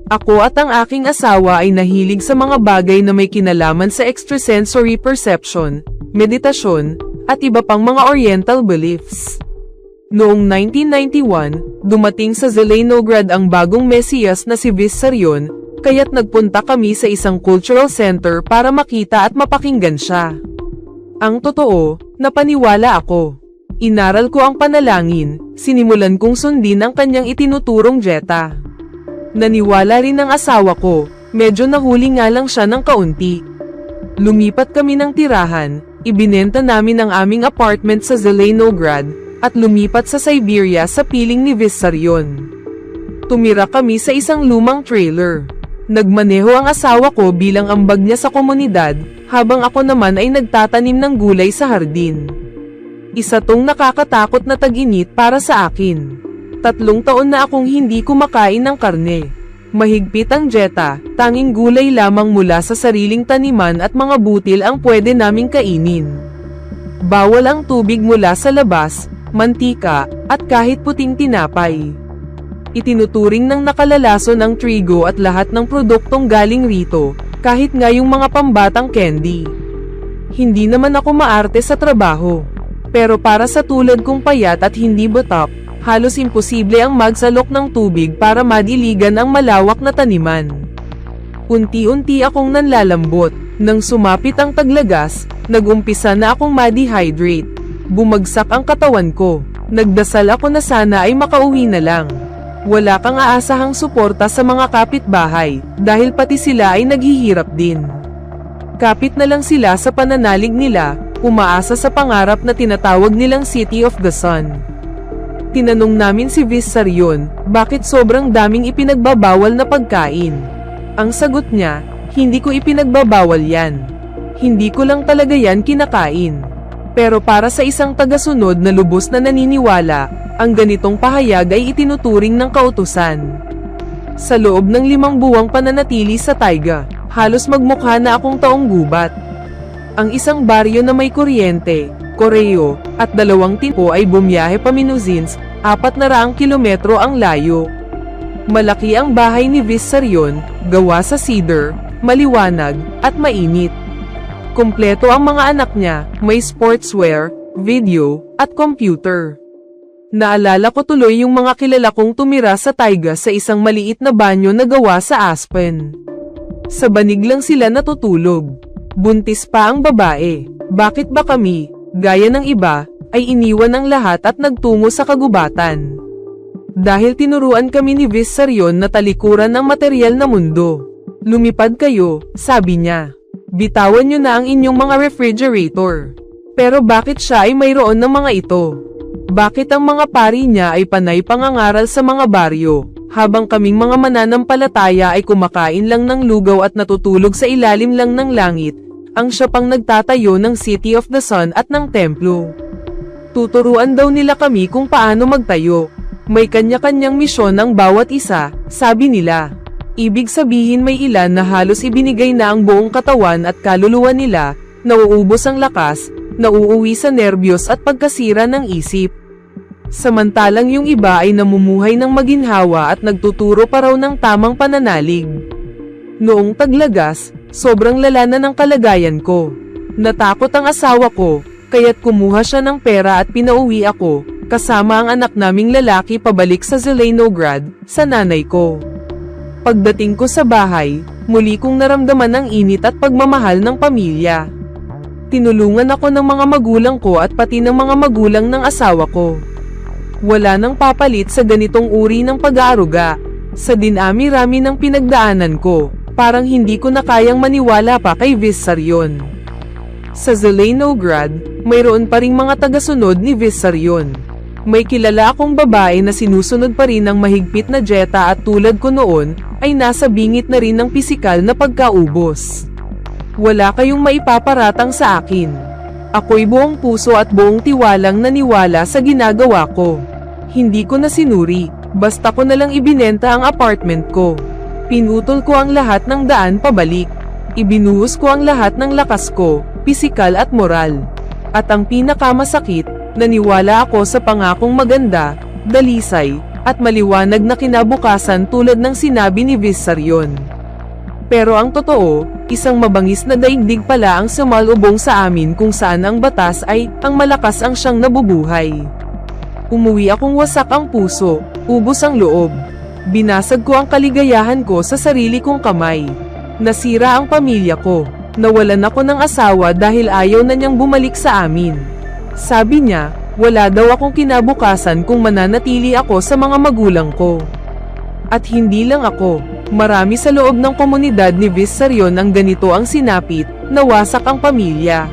Ako at ang aking asawa ay nahilig sa mga bagay na may kinalaman sa extrasensory perception, meditasyon, at iba pang mga Oriental beliefs. Noong 1991, dumating sa Zelenograd ang bagong Mesiyas na si Vissarion, kaya't nagpunta kami sa isang cultural center para makita at mapakinggan siya. Ang totoo, napaniwala ako. Inaral ko ang panalangin, sinimulan kong sundin ang kanyang itinuturong dieta. Naniwala rin ang asawa ko, medyo nahuli nga lang siya ng kaunti. Lumipat kami ng tirahan, ibinenta namin ang aming apartment sa Zelenograd, at lumipat sa Siberia sa piling ni Vissarion. Tumira kami sa isang lumang trailer. Nagmaneho ang asawa ko bilang ambag niya sa komunidad, habang ako naman ay nagtatanim ng gulay sa hardin. Isa tong nakakatakot na tag-init para sa akin. 3 taon na akong hindi kumakain ng karne. Mahigpit ang dieta, tanging gulay lamang mula sa sariling taniman at mga butil ang pwede naming kainin. Bawal ang tubig mula sa labas, mantika, at kahit puting tinapay. Itinuturing ng nakalalaso ng trigo at lahat ng produktong galing rito, kahit nga yung mga pambatang candy. Hindi naman ako maarte sa trabaho. Pero para sa tulad kong payat at hindi botak, halos imposible ang magsalok ng tubig para madiligan ang malawak na taniman. Unti-unti akong nanlalambot. Nang sumapit ang taglagas, nagumpisa na akong ma-dehydrate. Bumagsak ang katawan ko. Nagdasal ako na sana ay makauwi na lang. Wala kang aasahang suporta sa mga kapitbahay, dahil pati sila ay naghihirap din. Kapit na lang sila sa pananalig nila, umaasa sa pangarap na tinatawag nilang City of the Sun. Tinanong namin si Vissarion, bakit sobrang daming ipinagbabawal na pagkain? Ang sagot niya, hindi ko ipinagbabawal yan. Hindi ko lang talaga yan kinakain. Pero para sa isang tagasunod na lubos na naniniwala, ang ganitong pahayag ay itinuturing ng kautusan. Sa loob ng 5 buwang pananatili sa taiga, halos magmukha na akong taong gubat. Ang isang baryo na may kuryente, koreo, at 2 timpo ay bumiyahe pa Minuzins, 400 kilometro ang layo. Malaki ang bahay ni Vissarion, gawa sa cedar, maliwanag, at mainit. Kumpleto ang mga anak niya, may sportswear, video, at computer. Naalala ko tuloy yung mga kilala kong tumira sa taiga sa isang maliit na banyo na gawa sa aspen. Sa banig lang sila natutulog. Buntis pa ang babae. Bakit ba kami, gaya ng iba, ay iniwan ng lahat at nagtungo sa kagubatan? Dahil tinuruan kami ni Vissarion na talikuran ng material na mundo. Lumipad kayo, sabi niya. Bitawan niyo na ang inyong mga refrigerator. Pero bakit siya ay mayroon ng mga ito? Bakit ang mga pari niya ay panay pangangaral sa mga baryo, habang kaming mga mananampalataya ay kumakain lang ng lugaw at natutulog sa ilalim lang ng langit, ang siya pang nagtatayo ng City of the Sun at ng templo. Tuturuan daw nila kami kung paano magtayo. May kanya-kanyang misyon ang bawat isa, sabi nila. Ibig sabihin may ilan na halos ibinigay na ang buong katawan at kaluluwa nila, nauubos ang lakas, nauuwi sa nerbiyos at pagkasira ng isip. Samantalang yung iba ay namumuhay ng maginhawa at nagtuturo pa raw ng tamang pananalig. Noong taglagas, sobrang lala na ng kalagayan ko. Natakot ang asawa ko, kaya't kumuha siya ng pera at pinauwi ako, kasama ang anak naming lalaki pabalik sa Zelenograd, sa nanay ko. Pagdating ko sa bahay, muli kong naramdaman ang init at pagmamahal ng pamilya. Tinulungan ako ng mga magulang ko at pati ng mga magulang ng asawa ko. Wala nang papalit sa ganitong uri ng pag-aaruga. Sa dinami-rami ng pinagdaanan ko, parang hindi ko na kayang maniwala pa kay Vissarion. Sa Zelenograd, mayroon pa ring mga tagasunod ni Vissarion. May kilala akong babae na sinusunod pa rin ng mahigpit na dieta at tulad ko noon, ay nasa bingit na rin ng pisikal na pagkaubos. Wala kayong maipaparatang sa akin. Ako'y buong puso at buong tiwalang naniwala sa ginagawa ko. Hindi ko na sinuri, basta ko na lang ibinenta ang apartment ko. Pinutol ko ang lahat ng daan pabalik. Ibinuhos ko ang lahat ng lakas ko, pisikal at moral. At ang pinakamasakit, naniwala ako sa pangakong maganda, dalisay, at maliwanag na kinabukasan tulad ng sinabi ni Vissarion. Pero ang totoo, isang mabangis na daigdig pala ang sumalubong sa amin kung saan ang batas ay, ang malakas ang siyang nabubuhay. Umuwi akong wasak ang puso, ubos ang loob. Binasag ko ang kaligayahan ko sa sarili kong kamay. Nasira ang pamilya ko. Nawalan ako ng asawa dahil ayaw na niyang bumalik sa amin. Sabi niya, wala daw akong kinabukasan kung mananatili ako sa mga magulang ko. At hindi lang ako, marami sa loob ng komunidad ni Vissarion ang ganito ang sinapit, nawasak ang pamilya.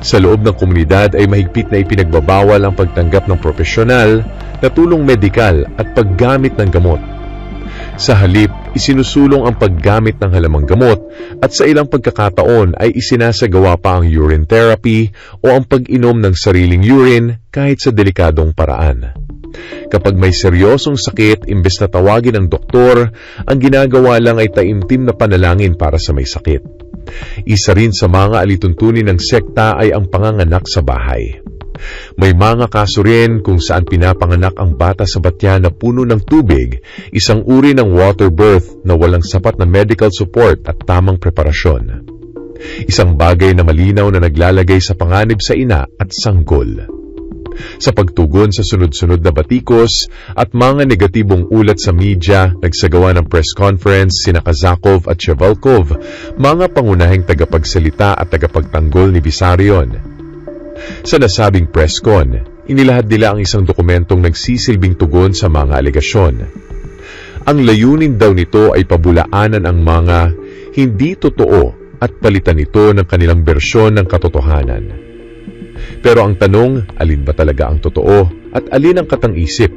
Sa loob ng komunidad ay mahigpit na ipinagbabawal ang pagtanggap ng propesyonal na tulong medikal at paggamit ng gamot. Sa halip, isinusulong ang paggamit ng halamang gamot at sa ilang pagkakataon ay isinasagawa pa ang urine therapy o ang pag-inom ng sariling urine kahit sa delikadong paraan. Kapag may seryosong sakit, imbes na tawagin ang doktor, ang ginagawa lang ay taimtim na panalangin para sa may sakit. Isa rin sa mga alituntunin ng sekta ay ang panganganak sa bahay. May mga kaso rin kung saan pinapanganak ang bata sa batya na puno ng tubig, isang uri ng water birth na walang sapat na medical support at tamang preparasyon. Isang bagay na malinaw na naglalagay sa panganib sa ina at sanggol. Sa pagtugon sa sunod-sunod na batikos at mga negatibong ulat sa media, nagsagawa ng press conference sina Kazakov at Chevalkov, mga pangunahing tagapagsalita at tagapagtanggol ni Vissarion. Sa nasabing press con, inilahad nila ang isang dokumentong nagsisilbing tugon sa mga alegasyon. Ang layunin daw nito ay pabulaanan ang mga hindi totoo at palitan ito ng kanilang bersyon ng katotohanan. Pero ang tanong, alin ba talaga ang totoo at alin ang katang-isip?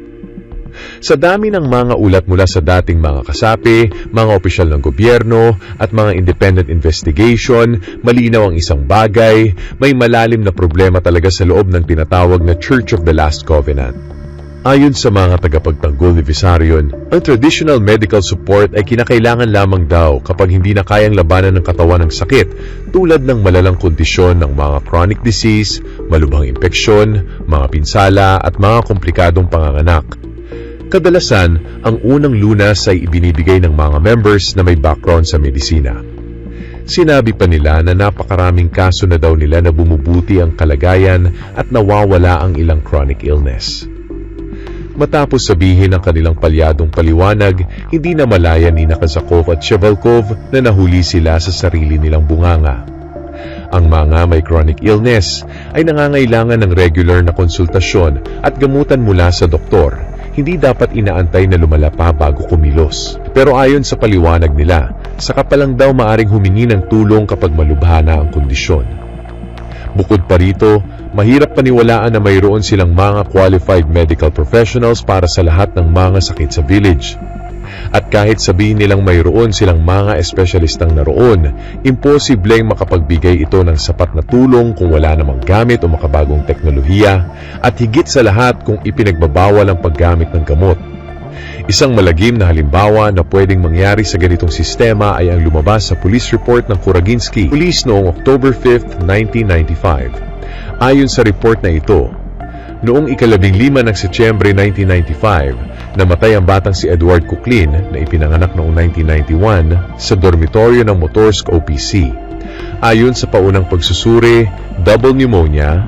Sa dami ng mga ulat mula sa dating mga kasapi, mga opisyal ng gobyerno, at mga independent investigation, malinaw ang isang bagay, may malalim na problema talaga sa loob ng tinatawag na Church of the Last Covenant. Ayon sa mga tagapagtanggol ni Vissarion, ang traditional medical support ay kinakailangan lamang daw kapag hindi na kayang labanan ng katawan ng sakit tulad ng malalang kondisyon ng mga chronic disease, malubhang impeksyon, mga pinsala at mga komplikadong panganganak. Kadalasan, ang unang lunas ay ibinibigay ng mga members na may background sa medisina. Sinabi pa nila na napakaraming kaso na daw nila na bumubuti ang kalagayan at nawawala ang ilang chronic illness. Matapos sabihin ang kanilang palyadong paliwanag, hindi na malaya ni Kazakov at Chevalkov na nahuli sila sa sarili nilang bunganga. Ang mga may chronic illness ay nangangailangan ng regular na konsultasyon at gamutan mula sa doktor. Hindi dapat inaantay na lumala pa bago kumilos. Pero ayon sa paliwanag nila, saka pa lang daw maaring humingi ng tulong kapag malubha na ang kondisyon. Bukod pa rito, mahirap paniwalaan na mayroon silang mga qualified medical professionals para sa lahat ng mga sakit sa village. At kahit sabihin nilang mayroon silang mga espesyalistang naroon, imposibleng makapagbigay ito ng sapat na tulong kung wala namang gamit o makabagong teknolohiya, at higit sa lahat kung ipinagbabawal ang paggamit ng gamot. Isang malagim na halimbawa na pwedeng mangyari sa ganitong sistema ay ang lumabas sa police report ng Kuraginski Police noong October 5, 1995. Ayon sa report na ito, noong ika-15 ng Setyembre 1995, namatay ang batang si Edward Cuclin na ipinanganak noong 1991 sa dormitoryo ng Motorsk OPC. Ayon sa paunang pagsusuri, double pneumonia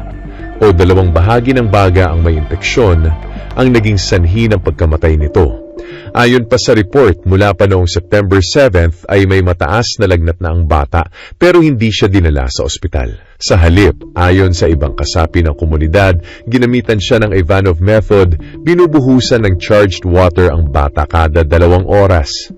o dalawang bahagi ng baga ang may impeksyon ang naging sanhi ng pagkamatay nito. Ayon pa sa report, mula pa noong September 7 ay may mataas na lagnat na ang bata pero hindi siya dinala sa ospital. Sa halip, ayon sa ibang kasapi ng komunidad, ginamitan siya ng Ivanov method, binubuhusan ng charged water ang bata kada 2 oras.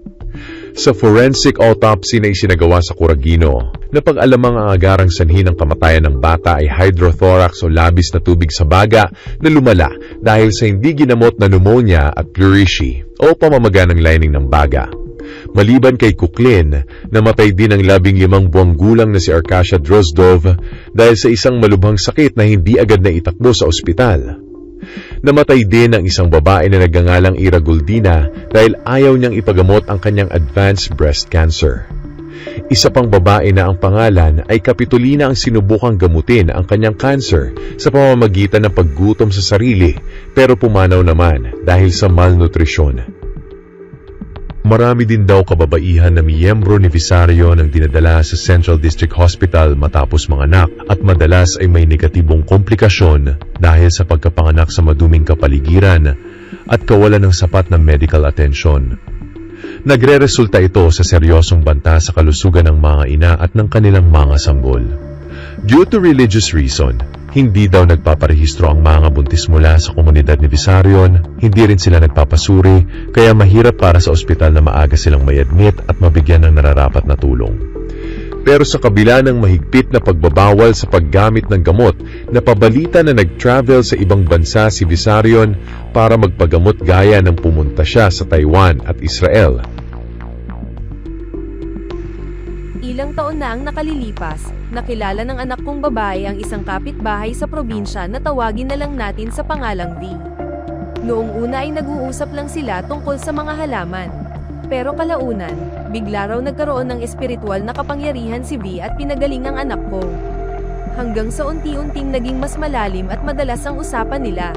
Sa forensic autopsy na isinagawa sa Kuragino, napag-alamang ang agarang sanhi ng kamatayan ng bata ay hydrothorax o labis na tubig sa baga na lumala dahil sa hindi ginamot na pneumonia at pleurisy o pamamaga ng lining ng baga. Maliban kay Cuclin, namatay din ang 15 buwang gulang na si Arkasia Drozdov dahil sa isang malubhang sakit na hindi agad na itakbo sa ospital. Namatay din ang isang babae na nagngangalang Ira Goldina dahil ayaw niyang ipagamot ang kanyang advanced breast cancer. Isa pang babae na ang pangalan ay Kapitolina ang sinubukang gamutin ang kanyang cancer sa pamamagitan ng paggutom sa sarili pero pumanaw naman dahil sa malnutrisyon. Marami din daw kababaihan na miyembro ni Visario ng dinadala sa Central District Hospital matapos manganak at madalas ay may negatibong komplikasyon dahil sa pagkapanganak sa maduming kapaligiran at kawalan ng sapat na medical attention. Nagre-resulta ito sa seryosong banta sa kalusugan ng mga ina at ng kanilang mga sanggol. Due to religious reason, hindi daw nagpaparehistro ang mga buntis mula sa komunidad ni Visarion, hindi rin sila nagpapasuri, kaya mahirap para sa ospital na maaga silang may admit at mabigyan ng nararapat na tulong. Pero sa kabila ng mahigpit na pagbabawal sa paggamit ng gamot, napabalita na nag-travel sa ibang bansa si Visarion para magpagamot gaya ng pumunta siya sa Taiwan at Israel. Ilang taon na ang nakalilipas, nakilala ng anak kong babae ang isang kapitbahay sa probinsya na tawagin na lang natin sa pangalang V. Noong una ay nag-uusap lang sila tungkol sa mga halaman. Pero kalaunan, bigla raw nagkaroon ng espiritual na kapangyarihan si V at pinagaling ang anak ko. Hanggang sa unti-unting naging mas malalim at madalas ang usapan nila.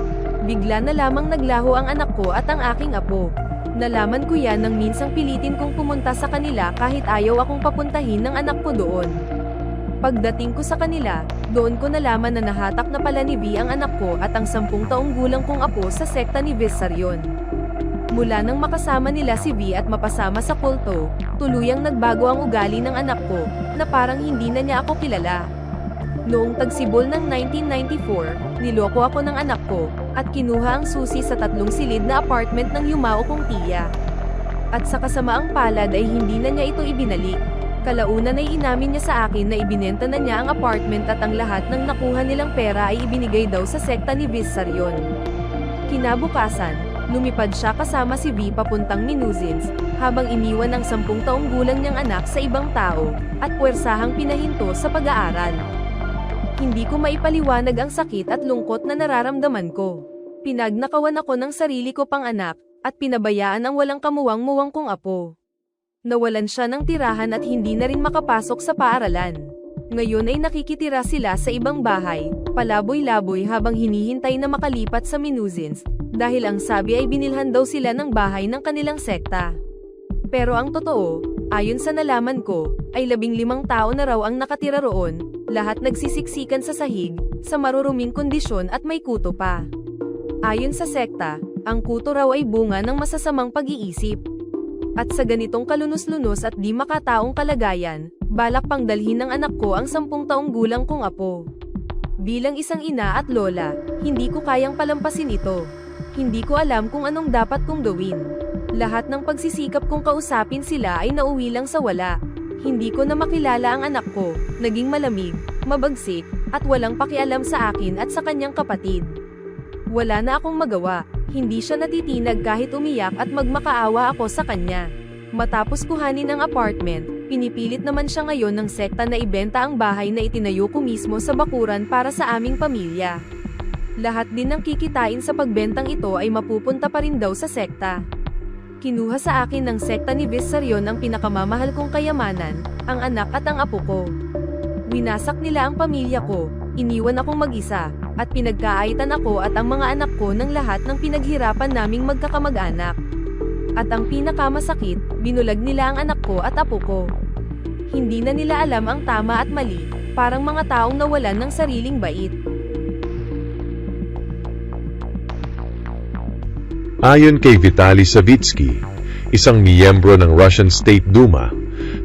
Bigla na lamang naglaho ang anak ko at ang aking apo. Nalaman ko yan nang minsang pilitin kong pumunta sa kanila kahit ayaw akong papuntahin ng anak ko doon. Pagdating ko sa kanila, doon ko nalaman na nahatak na pala ni V ang anak ko at ang 10 taong gulang kong apo sa sekta ni Visarion. Mula nang makasama nila si V at mapasama sa kulto, tuluyang nagbago ang ugali ng anak ko, na parang hindi na niya ako kilala. Noong tagsibol ng 1994, niloko ako ng anak ko, at kinuha ang susi sa 3 silid na apartment ng yumao kong tiya. At sa kasamaang palad ay hindi na niya ito ibinalik. Kalaunan ay inamin niya sa akin na ibinenta na niya ang apartment at ang lahat ng nakuha nilang pera ay ibinigay daw sa sekta ni Visarion. Kinabukasan, lumipad siya kasama si V papuntang Minuzins, habang iniwan ang 10 taong gulang niyang anak sa ibang tao, at puwersahang pinahinto sa pag-aaral. Hindi ko maipaliwanag ang sakit at lungkot na nararamdaman ko. Pinagnakawan ako ng sarili ko pang anak, at pinabayaan ang walang kamuwang-muwang kong apo. Nawalan siya ng tirahan at hindi na rin makapasok sa paaralan. Ngayon ay nakikitira sila sa ibang bahay, palaboy-laboy habang hinihintay na makalipat sa Minuzins, dahil ang sabi ay binilhan daw sila ng bahay ng kanilang sekta. Pero ang totoo, ayon sa nalaman ko, ay 15 tao na raw ang nakatira roon, lahat nagsisiksikan sa sahig, sa maruruming kondisyon at may kuto pa. Ayon sa sekta, ang kuto raw ay bunga ng masasamang pag-iisip. At sa ganitong kalunos-lunos at di makataong kalagayan, balak pang dalhin ng anak ko ang 10 taong gulang kong apo. Bilang isang ina at lola, hindi ko kayang palampasin ito. Hindi ko alam kung anong dapat kong gawin. Lahat ng pagsisikap kong kausapin sila ay nauwi lang sa wala. Hindi ko na makilala ang anak ko, naging malamig, mabagsik, at walang pakialam sa akin at sa kanyang kapatid. Wala na akong magawa, hindi siya natitinag kahit umiyak at magmakaawa ako sa kanya. Matapos kuhanin ang apartment, pinipilit naman siya ngayon ng sekta na ibenta ang bahay na itinayo ko mismo sa bakuran para sa aming pamilya. Lahat din ng kikitain sa pagbentang ito ay mapupunta pa rin daw sa sekta. Kinuha sa akin ng sekta ni Vissarion ang pinakamamahal kong kayamanan, ang anak at ang apo ko. Winasak nila ang pamilya ko, iniwan akong mag-isa, at pinagkaaitan ako at ang mga anak ko ng lahat ng pinaghirapan naming magkakamag-anak. At ang pinakamasakit, binulag nila ang anak ko at apo ko. Hindi na nila alam ang tama at mali, parang mga taong nawalan ng sariling bait. Ayon kay Vitaly Savitsky, isang miyembro ng Russian State Duma,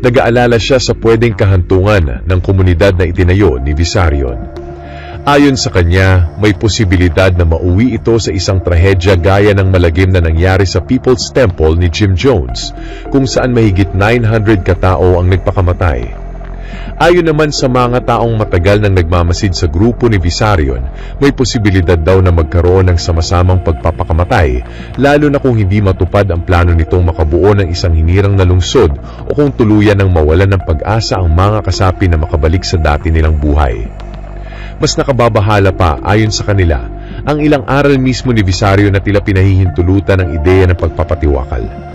nag-aalala siya sa pwedeng kahantungan ng komunidad na itinayo ni Vissarion. Ayon sa kanya, may posibilidad na mauwi ito sa isang trahedya gaya ng malagim na nangyari sa People's Temple ni Jim Jones, kung saan mahigit 900 katao ang nagpakamatay. Ayon naman sa mga taong matagal nang nagmamasid sa grupo ni Vissarion, may posibilidad daw na magkaroon ng sama-samang pagpapakamatay, lalo na kung hindi matupad ang plano nitong makabuo ng isang hinirang na lungsod o kung tuluyan ng mawalan ng pag-asa ang mga kasapi na makabalik sa dati nilang buhay. Mas nakababahala pa, ayon sa kanila, ang ilang aral mismo ni Vissarion na tila pinahihintulutan ng ideya ng pagpapatiwakal.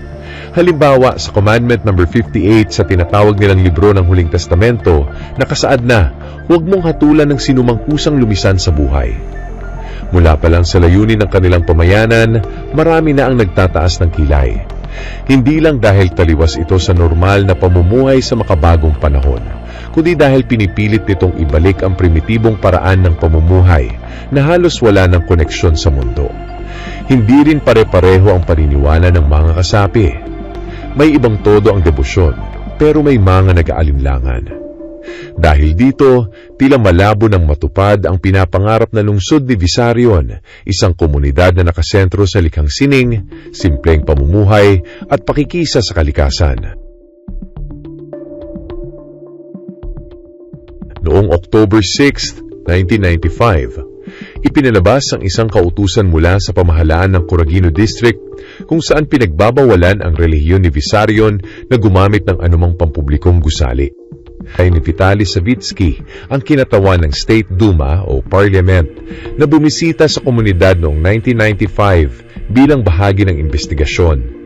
Halimbawa, sa Commandment number 58 sa tinatawag nilang libro ng Huling Testamento, nakasaad na, huwag mong hatulan ng sinumang kusang lumisan sa buhay. Mula pa lang sa layunin ng kanilang pamayanan, marami na ang nagtataas ng kilay. Hindi lang dahil taliwas ito sa normal na pamumuhay sa makabagong panahon, kundi dahil pinipilit nitong ibalik ang primitibong paraan ng pamumuhay na halos wala ng koneksyon sa mundo. Hindi rin pare-pareho ang paniniwala ng mga kasapi. May ibang todo ang debosyon, pero may mga nag-aalinlangan. Dahil dito, tila malabo ng matupad ang pinapangarap na lungsod ni Vissarion, isang komunidad na nakasentro sa likhang sining, simpleng pamumuhay at pakikisa sa kalikasan. Noong October 6, 1995, ipinalabas ang isang kautusan mula sa pamahalaan ng Coragino District kung saan pinagbabawalan ang relihiyon ni Vissarion na gumamit ng anumang pampublikong gusali. Ay ni Vitaly Savitsky ang kinatawan ng State Duma o Parliament na bumisita sa komunidad noong 1995 bilang bahagi ng investigasyon.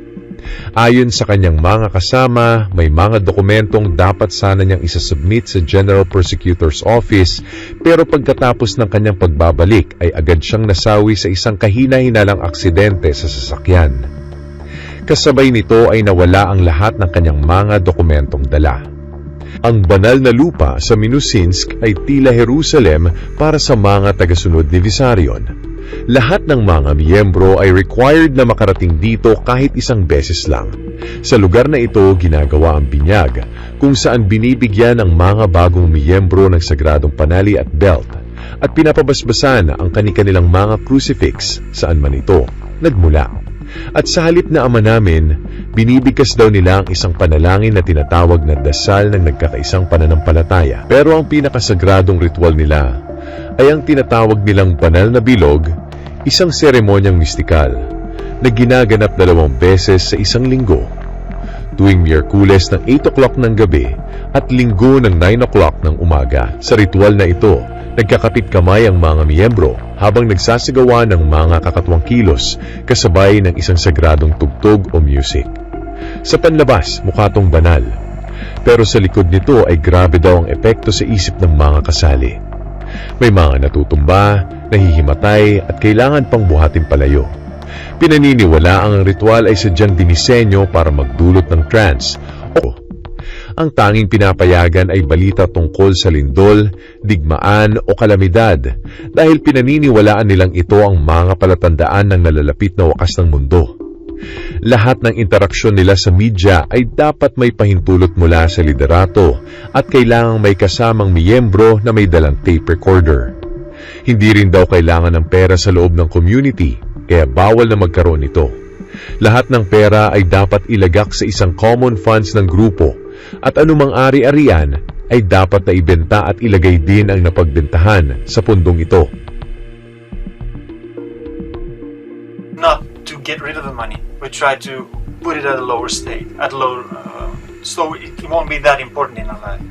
Ayon sa kanyang mga kasama, may mga dokumentong dapat sana niyang isasubmit sa General Prosecutor's Office, pero pagkatapos ng kanyang pagbabalik ay agad siyang nasawi sa isang kahina-hinalang aksidente sa sasakyan. Kasabay nito ay nawala ang lahat ng kanyang mga dokumentong dala. Ang banal na lupa sa Minusinsk ay tila Jerusalem para sa mga tagasunod ni Vissarion. Lahat ng mga miyembro ay required na makarating dito kahit isang beses lang. Sa lugar na ito, ginagawa ang binyag, kung saan binibigyan ang mga bagong miyembro ng sagradong panali at belt, at pinapabasbasan ang kani-kanilang mga crucifix saan man ito nagmula. At sa halip na Ama Namin, binibigkas daw nila ang isang panalangin na tinatawag na dasal ng nagkakaisang pananampalataya. Pero ang pinakasagradong ritual nila ay ang tinatawag nilang banal na bilog, isang seremonyang mistikal na ginaganap 2 beses sa isang linggo, tuwing Miyerkules ng 8 o'clock ng gabi at Linggo ng 9 o'clock ng umaga. Sa ritual na ito, nagkakapit kamay ang mga miyembro habang nagsasagawa ng mga kakatwang kilos kasabay ng isang sagradong tugtog o music. Sa panlabas, mukha tong banal, pero sa likod nito ay grabe daw ang epekto sa isip ng mga kasali. May mga natutumba, nahihimatay at kailangan pang buhatin palayo. Pinaniniwala ang ritual ay sadyang dinisenyo para magdulot ng trance o ang tanging pinapayagan ay balita tungkol sa lindol, digmaan o kalamidad dahil pinaniniwalaan nilang ito ang mga palatandaan ng nalalapit na wakas ng mundo. Lahat ng interaksyon nila sa media ay dapat may pahintulot mula sa liderato at kailangang may kasamang miyembro na may dalang tape recorder. Hindi rin daw kailangan ng pera sa loob ng community, kaya bawal na magkaroon nito. Lahat ng pera ay dapat ilagak sa isang common funds ng grupo at anumang ari-arian ay dapat na ibenta at ilagay din ang napagbentahan sa pundong ito. Not to get rid of the money. We try to put it at a lower state, so it won't be that important in our life.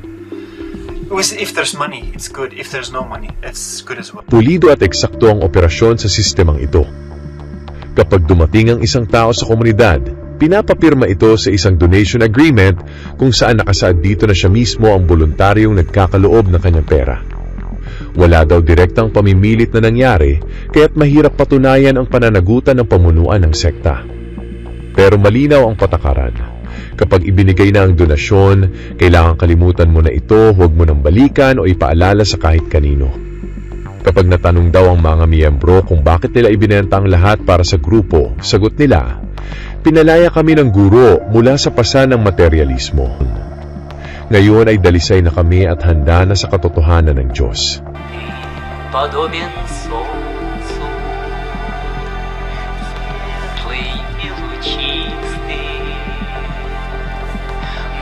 If there's money, it's good. If there's no money, it's good as well. Pulido at eksakto ang operasyon sa sistemang ito. Kapag dumating ang isang tao sa komunidad, pinapapirma ito sa isang donation agreement kung saan nakasaad dito na siya mismo ang voluntaryong nagkakaloob ng kanyang pera. Wala daw direktang pamimilit na nangyari, kaya't mahirap patunayan ang pananagutan ng pamunuan ng sekta. Pero malinaw ang patakaran. Kapag ibinigay na ang donasyon, kailangan kalimutan mo na ito, huwag mo nang balikan o ipaalala sa kahit kanino. Kapag natanong daw ang mga miyembro kung bakit nila ibinenta ang lahat para sa grupo, sagot nila, "Pinalaya kami ng guro mula sa pasan ng materialismo. Ngayon ay dalisay na kami at handa na sa katotohanan ng Diyos." подобен солнцу, светлый и лучистый,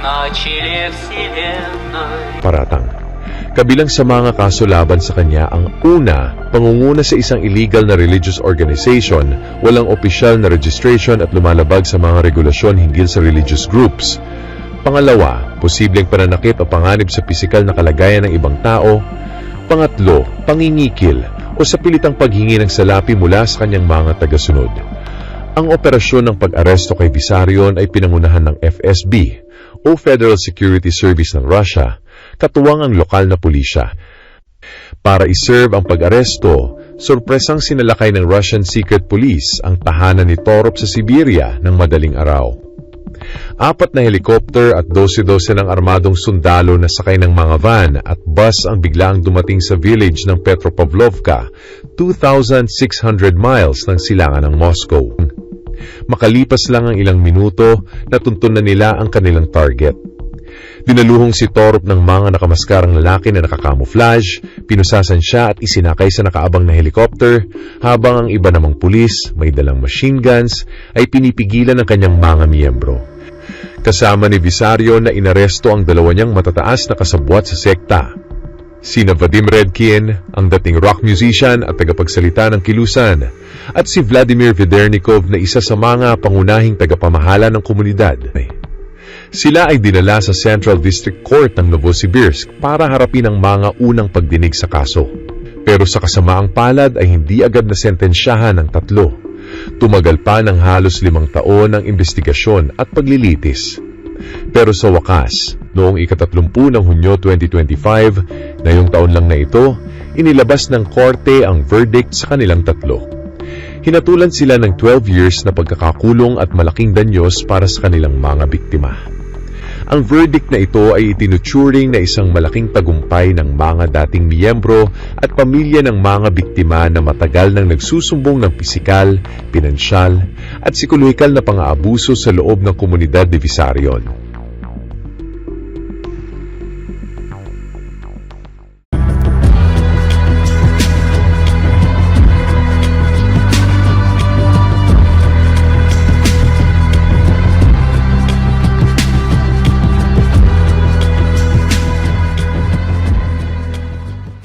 на челе вселенной. Paratang. Kabilang sa mga kaso laban sa kanya ang una, pangunguna sa isang illegal na religious organization, walang opisyal na registration at lumalabag sa mga regulasyon hinggil sa religious groups. Pangalawa, posibleng pananakit o panganib sa pisikal na kalagayan ng ibang tao. Pangatlo, pangingikil o sa pilitang paghingi ng salapi mula sa kanyang mga tagasunod. Ang operasyon ng pag-aresto kay Vissarion ay pinangunahan ng FSB o Federal Security Service ng Russia, katuwang ang lokal na pulisya. Para iserve ang pag-aresto, sorpresang sinalakay ng Russian Secret Police ang tahanan ni Torop sa Siberia ng madaling araw. 4 na helicopter at 12 ng armadong sundalo na sakay ng mga van at bus ang biglaang dumating sa village ng Petropavlovka, 2,600 miles ng silangan ng Moscow. Makalipas lang ang ilang minuto, natuntun na nila ang kanilang target. Dinaluhong si Torop ng mga nakamaskarang lalaki na nakakamuflage, pinusasan siya at isinakay sa nakaabang na helicopter, habang ang iba namang pulis, may dalang machine guns, ay pinipigilan ng kanyang mga miyembro. Kasama ni Vissarion na inaresto ang dalawa niyang matataas na kasabwat sa sekta. Sina Vadim Redkin, ang dating rock musician at tagapagsalita ng kilusan, at si Vladimir Vedernikov na isa sa mga pangunahing tagapamahala ng komunidad. Sila ay dinala sa Central District Court ng Novosibirsk para harapin ang mga unang pagdinig sa kaso. Pero sa kasamaang palad ay hindi agad na sentensyahan ng 3. Tumagal pa ng halos 5 taon ang investigasyon at paglilitis. Pero sa wakas, noong ika-30 ng Hunyo 2025, ngayong taon lang na ito, inilabas ng korte ang verdict sa kanilang 3. Hinatulan sila ng 12 years na pagkakakulong at malaking danyos para sa kanilang mga biktima. Ang verdict na ito ay itinuturing na isang malaking tagumpay ng mga dating miyembro at pamilya ng mga biktima na matagal nang nagsusumbong ng pisikal, pinansyal at psikolohikal na pang-aabuso sa loob ng komunidad ni Vissarion.